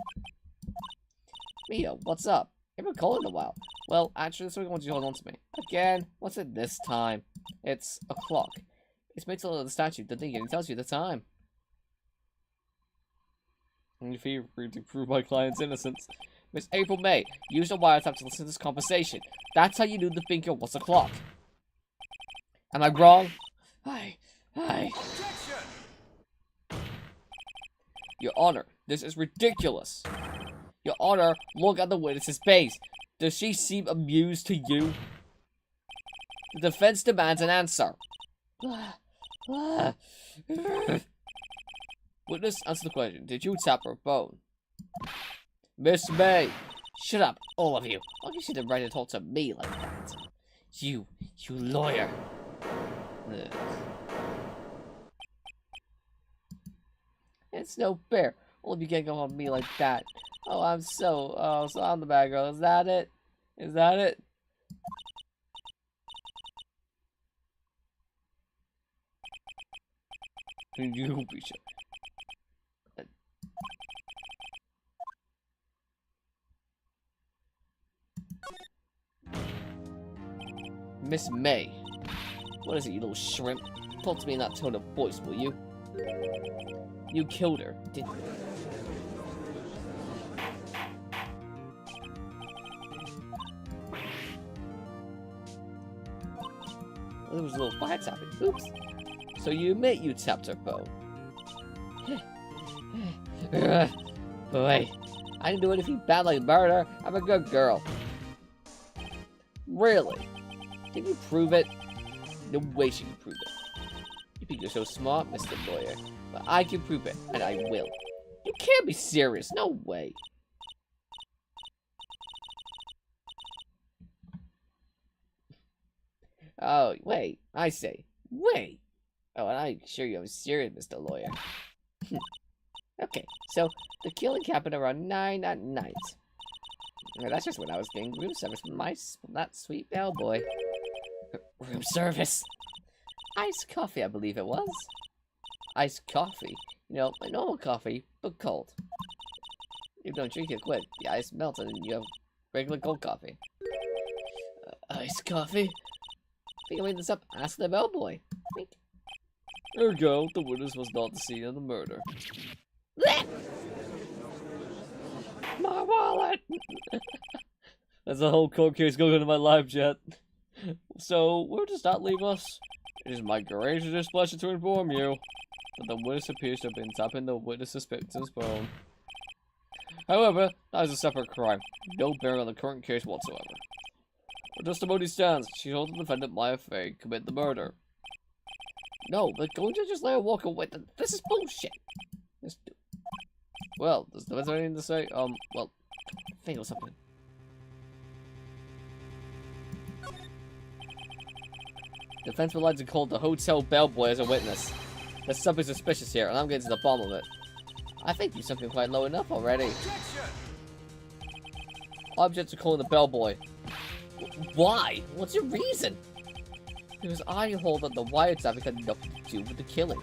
Mia, what's up? You haven't called in a while. Well, actually, this week I want you to hold on to me. Again, what's it this time? It's a clock. It's made to look at the statute, the thing, and it tells you the time. And if you agree to prove my client's innocence. Miss April May, use the wiretap to listen to this conversation. That's how you knew the finger was a clock. Am I wrong? Objection! Your Honor, this is ridiculous. Your Honor, look at the witness's face. Does she seem amused to you? The defense demands an answer. Witness, answer the question. Did you tap her phone? Miss May! Shut up, all of you. Why do you see the right to talk to me like that? You lawyer. Ugh. It's no fair. All of you can't go on me like that. Oh, so I'm the bad girl. Is that it? Is that it? You be sure. Miss May. What is it, you little shrimp? Talk to me in that tone of voice, will you? You killed her, didn't you? Well, there was a little fire tapping. Oops. So you admit you tapped her phone? Boy, I didn't do anything bad like murder. I'm a good girl. Really? Can you prove it? No way she can prove it. You think you're so smart, Mr. Lawyer. But I can prove it, and I will. You can't be serious. No way. Oh, wait. I say. Wait. Oh, and I assure you I'm serious, Mr. Lawyer. Okay, so the killing happened around 9 at night. Well, that's just when I was getting room service from that sweet bellboy. Room service? Iced coffee, I believe it was. Iced coffee? You know, like normal coffee, but cold. You don't drink it quick, the ice melts and you have regular cold coffee. Iced coffee? I think I made this up. Ask the bellboy. Wink. There we go. The witness was not the scene of the murder. My wallet! That's a whole cold case going into my live chat. So, where does that leave us? It is my gracious displeasure to inform you that the witness appears to have been tapping the witness's victim's phone. However, that is a separate crime. No bearing on the current case whatsoever. For testimony stands, she told the defendant Maya Fey commit the murder. No, but going to just let her walk away, this is bullshit. Well, does the defense have anything to say? Well, think of something. Defense would like to call the hotel bellboy as a witness. There's something suspicious here, and I'm getting to the bottom of it. I think you've something quite low enough already. Objection! I object to calling the bellboy. Why? What's your reason? Because I hold that the wiretapping had nothing to do with the killing.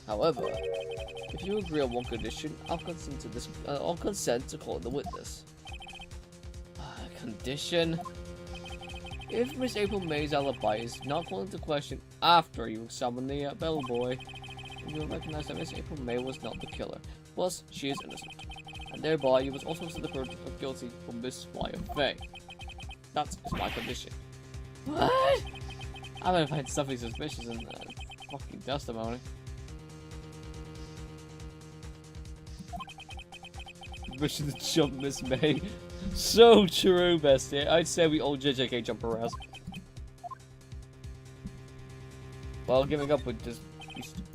However, if you agree on one condition, I'll consent to calling the witness. Condition? If Miss April May's alibi is not called into question after you examine the bellboy, you will recognize that Miss April May was not the killer. Plus, she is innocent. And thereby, you must also consider her guilty for Miss Maya Fey. That is my condition. What? I'm gonna find something suspicious in the fucking testimony. Mission to jump Miss May. So true, bestie. I'd say we all JJK jump around. Well, giving up would just...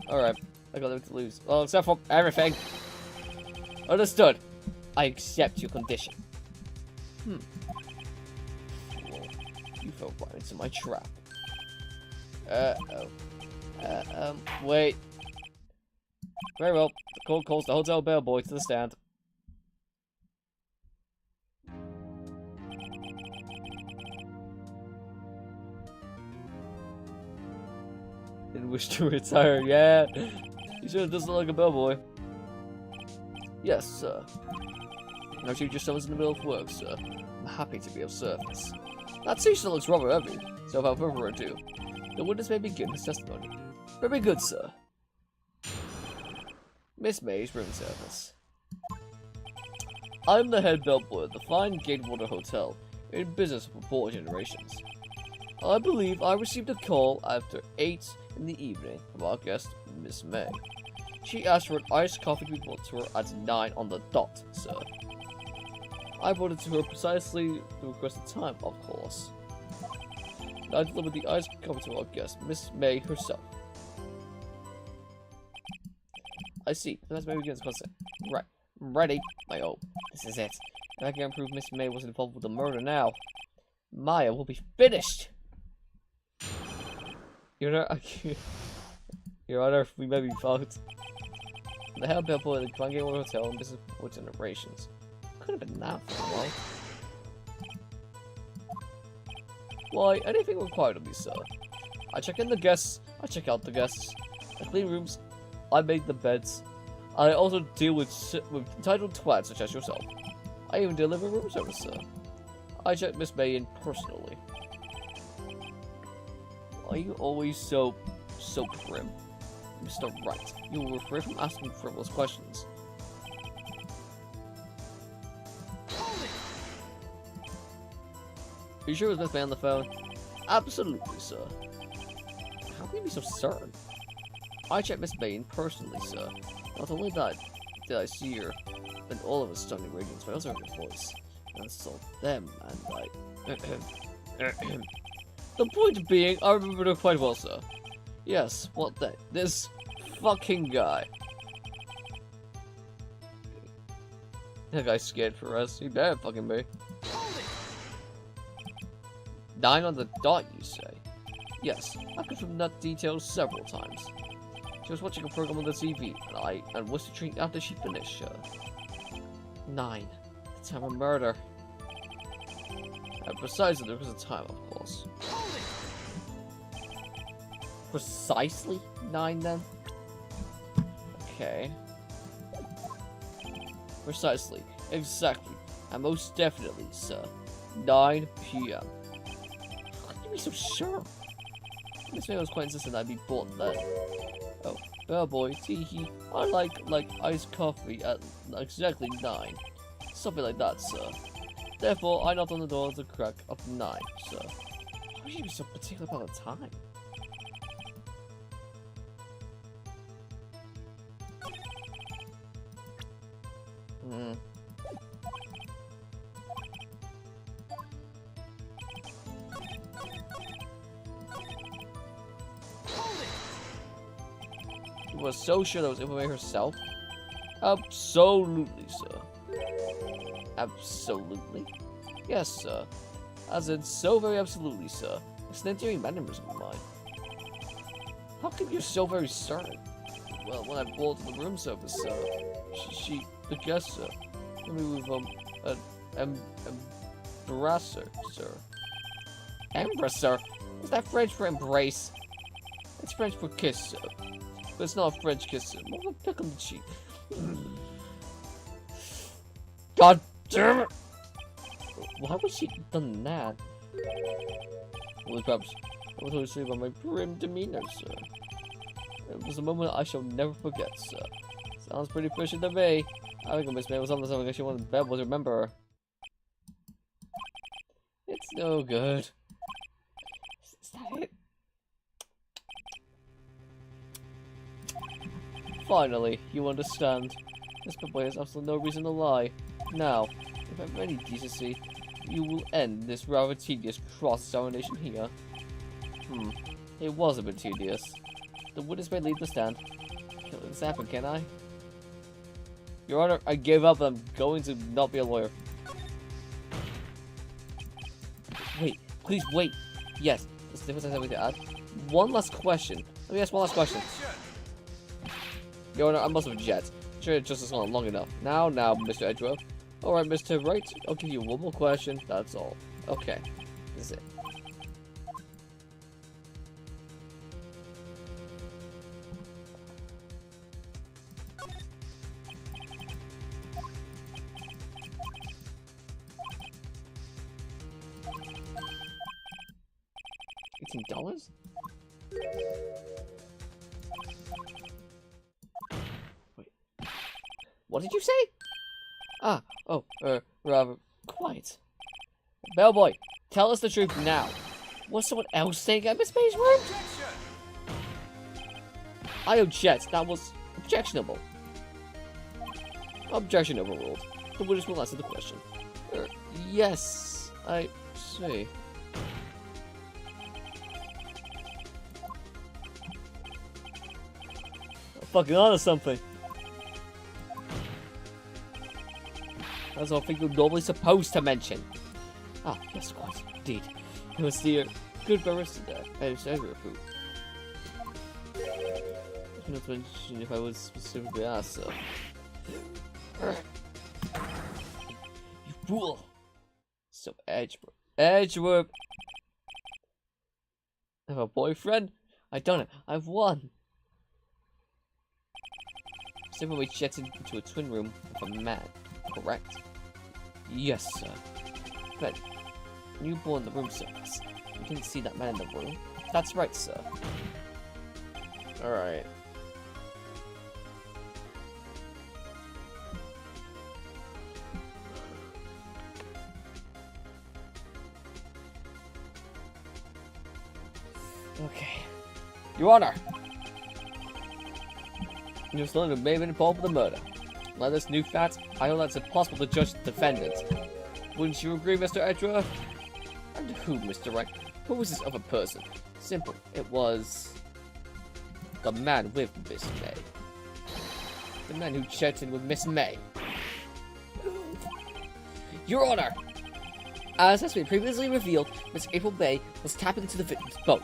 Alright, I got nothing to lose. Well, except for everything. Understood. I accept your condition. Well, you fell right into my trap. Wait. Very well. The court calls the hotel bellboy to the stand. Didn't wish to retire, yeah. He sure doesn't look like a bellboy. Yes, sir. And I've just someone's in the middle of work, sir. I'm happy to be of service. That station looks rather heavy, so without further ado, the witness may begin his testimony. Very good, sir. Miss May's room service. I'm the head bellboy at the fine Gatewater Hotel, in business for 4 generations. I believe I received a call after 8 in the evening from our guest, Miss May. She asked for an iced coffee to be brought to her at 9 on the dot, sir. I brought it to her precisely the requested time, of course. I delivered the iced coffee to our guest, Miss May herself. I see. That's May begins consent. Right. I'm ready. This is it. If I can prove Miss May was involved with the murder now, Maya will be finished! Your Honor, we may be fucked. The head bellboy at the Glen Gateway Hotel in business for generations. Could have been that for a while. Why, anything required of me, sir. I check in the guests, I check out the guests, I clean rooms, I make the beds. I also deal with entitled twats such as yourself. I even deliver room service, sir. I check Miss May in personally. Why are you always so prim? Mr. Wright, you will refrain from asking frivolous questions. Are you sure it was Miss May on the phone? Absolutely, sir. How can you be so certain? I checked Miss May in personally, sir. Not only that did I see her in all of her stunning radiance, but I also heard her voice. And I saw them, and I... The point being, I remember her quite well, sir. Yes, what then? This fucking guy. That guy's scared for us. He better fucking be. 9 on the dot, you say? Yes, I've confirmed that detail several times. She was watching a program on the TV, and was to drink after she finished. 9. The time of murder. And precisely, there was a time, of course. Precisely 9 then? Okay. Precisely. Exactly. And most definitely, sir. 9 p.m. How can you be so sure? Miss May was quite insistent I'd be bought then. Oh, bellboy, teehee. I like iced coffee at exactly 9. Something like that, sir. Therefore, I knocked on the door at the crack of 9, sir. Why would you be so particular about the time? Hold it! You were so sure that was Ifame herself? Absolutely, sir. Absolutely? Yes, sir. As in, so very absolutely, sir. It's an endearing mannerism of mine. How come you're so very certain? Well, when I brought to the room service, sir, she the guest, sir. Let me move, embrasser, sir. Embrasser? Is that French for embrace? It's French for kiss, sir. But it's not a French kiss, sir. More of a pick on the cheek. God damn it! Why would she have done that? Well, perhaps I was totally asleep on my prim demeanor, sir. It was a moment I shall never forget, sir. Sounds pretty fishy to me. I think Miss May was something I actually wanted to bed was remember her. It's no good. Is that it? Finally, you understand. This boy has absolutely no reason to lie. Now, if I have any decency, you will end this rather tedious cross-examination here. It was a bit tedious. The witness may leave the stand. Can't let this happen, can I? Your Honor, I give up. I'm going to not be a lawyer. Wait, please wait. Yes, this difference has something to add. One last question. Let me ask one last question. Your Honor, I must object. Sure, just has gone long enough. Now, Mr. Edgeworth. Alright, Mr. Wright, I'll give you one more question, that's all. Okay, this is it. $18? Wait. What did you say? Rather quiet. Bellboy, tell us the truth now. Was someone else staying at Miss May's room? Objection! I object. That was objectionable. Objection overruled. The witness will answer the question. Yes, I see. I'm fucking on to something. That's all I think you're normally supposed to mention. Ah, yes, quite indeed. It was the good barista there. I was over food. I cannot mention if I was specifically asked, so. You fool! So Edgeworth. Edgeworth! I have a boyfriend? I don't know. I've won. Simple we checked into a twin room with a man. Correct. Yes, sir. But you were in the room service. You didn't see that man in the room. That's right, sir. Alright. Okay. Your Honor! You're still in may have been involved with the murder. Now this new fact, I know that's impossible to judge the defendant. Wouldn't you agree, Mr. Edgeworth? And who, Mr. Wright? Who was this other person? Simple. It was the man with Miss May. The man who checked in with Miss May. Your Honor! As has been previously revealed, Miss April May was tapping into the victim's boat,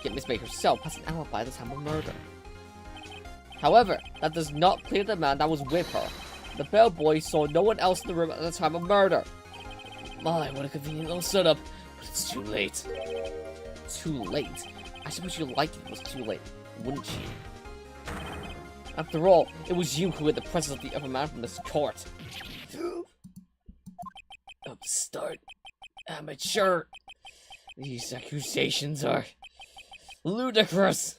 yet Miss May herself has an alibi at the time of murder. However, that does not clear the man that was with her. The bellboy saw no one else in the room at the time of murder. My, what a convenient little setup, but it's too late. Too late? I suppose you liked it was too late, wouldn't you? After all, it was you who had the presence of the other man from this court. Upstart. Amateur. These accusations are ludicrous.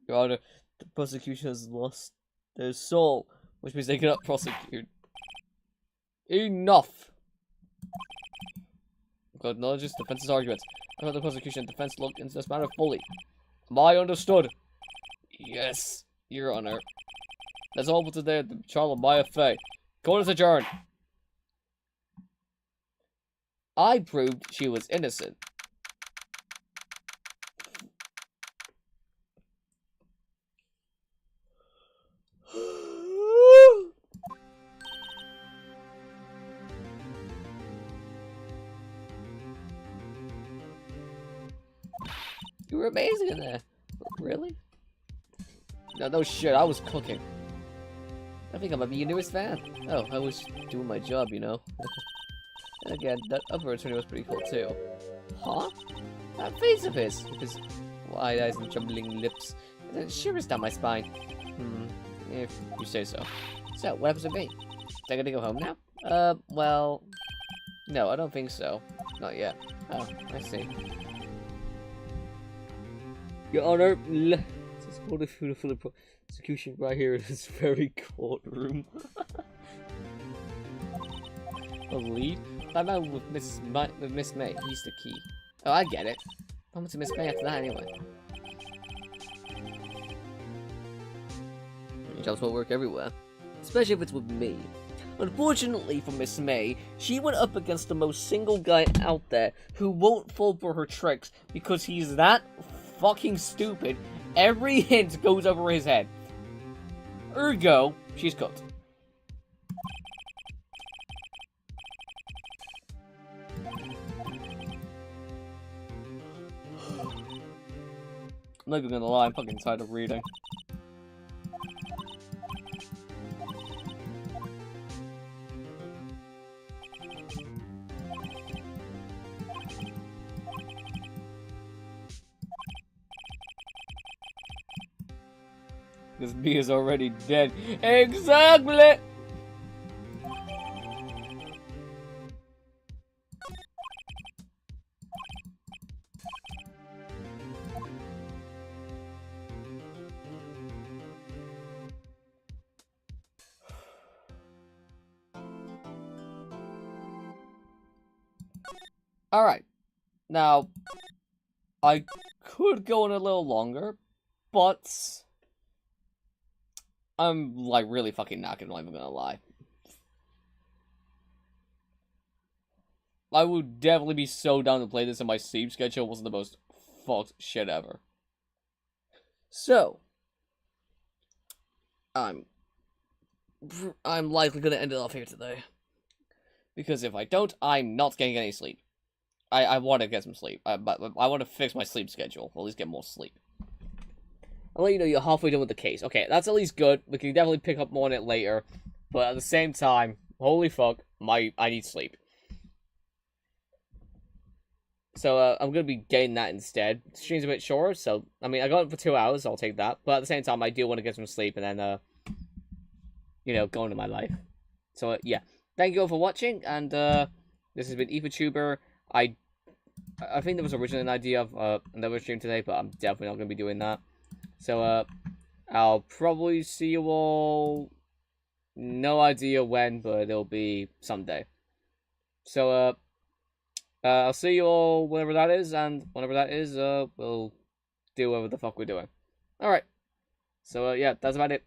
Your Honor, the prosecution has lost their soul, which means they cannot prosecute. Enough! God acknowledges defense's arguments. I thought the prosecution and defense looked into this matter fully. Am I understood? Yes, Your Honor. That's all for today at the trial of Maya Fey. Court is adjourned. I proved she was innocent. You were amazing in there. Really? No shit, I was cooking. I think I might be your newest fan. Oh, I was doing my job, you know. And again, that upper attorney was pretty cool too. Huh? That face of his, with his wide eyes and trembling lips, and it shivers down my spine. If you say so. So, what happens to me? Am I gonna go home now? Well... No, I don't think so. Not yet. Oh, I see. Your Honor, this is all the full execution right here in this very courtroom. A lead? That man with Miss May, he's the key. Oh, I get it. I went to Miss May after that anyway. Jobs won't work everywhere, especially if it's with me. Unfortunately for Miss May, she went up against the most single guy out there who won't fall for her tricks because he's that fucking stupid. Every hint goes over his head. Ergo, she's cooked. I'm not even gonna lie, I'm fucking tired of reading. This bee is already dead. Exactly! Alright. Now, I could go on a little longer, but I'm, like, really fucking not even gonna lie. I would definitely be so down to play this in my sleep schedule. It wasn't the most fucked shit ever. So, I'm likely gonna end it off here today. Because if I don't, I'm not getting any sleep. I want to get some sleep. But I want to fix my sleep schedule. Or at least get more sleep. I'll let you know you're halfway done with the case. Okay, that's at least good. We can definitely pick up more on it later. But at the same time, holy fuck, I need sleep. So, I'm going to be getting that instead. The stream's a bit short, so, I mean, I got it for 2 hours, so I'll take that. But at the same time, I do want to get some sleep and then, you know, go into my life. So, yeah. Thank you all for watching, and, this has been EvaTuber. I think there was originally an idea of, another stream today, but I'm definitely not going to be doing that. So, I'll probably see you all, no idea when, but it'll be someday. So, I'll see you all whenever that is, and whenever that is, we'll do whatever the fuck we're doing. Alright. So, yeah, that's about it.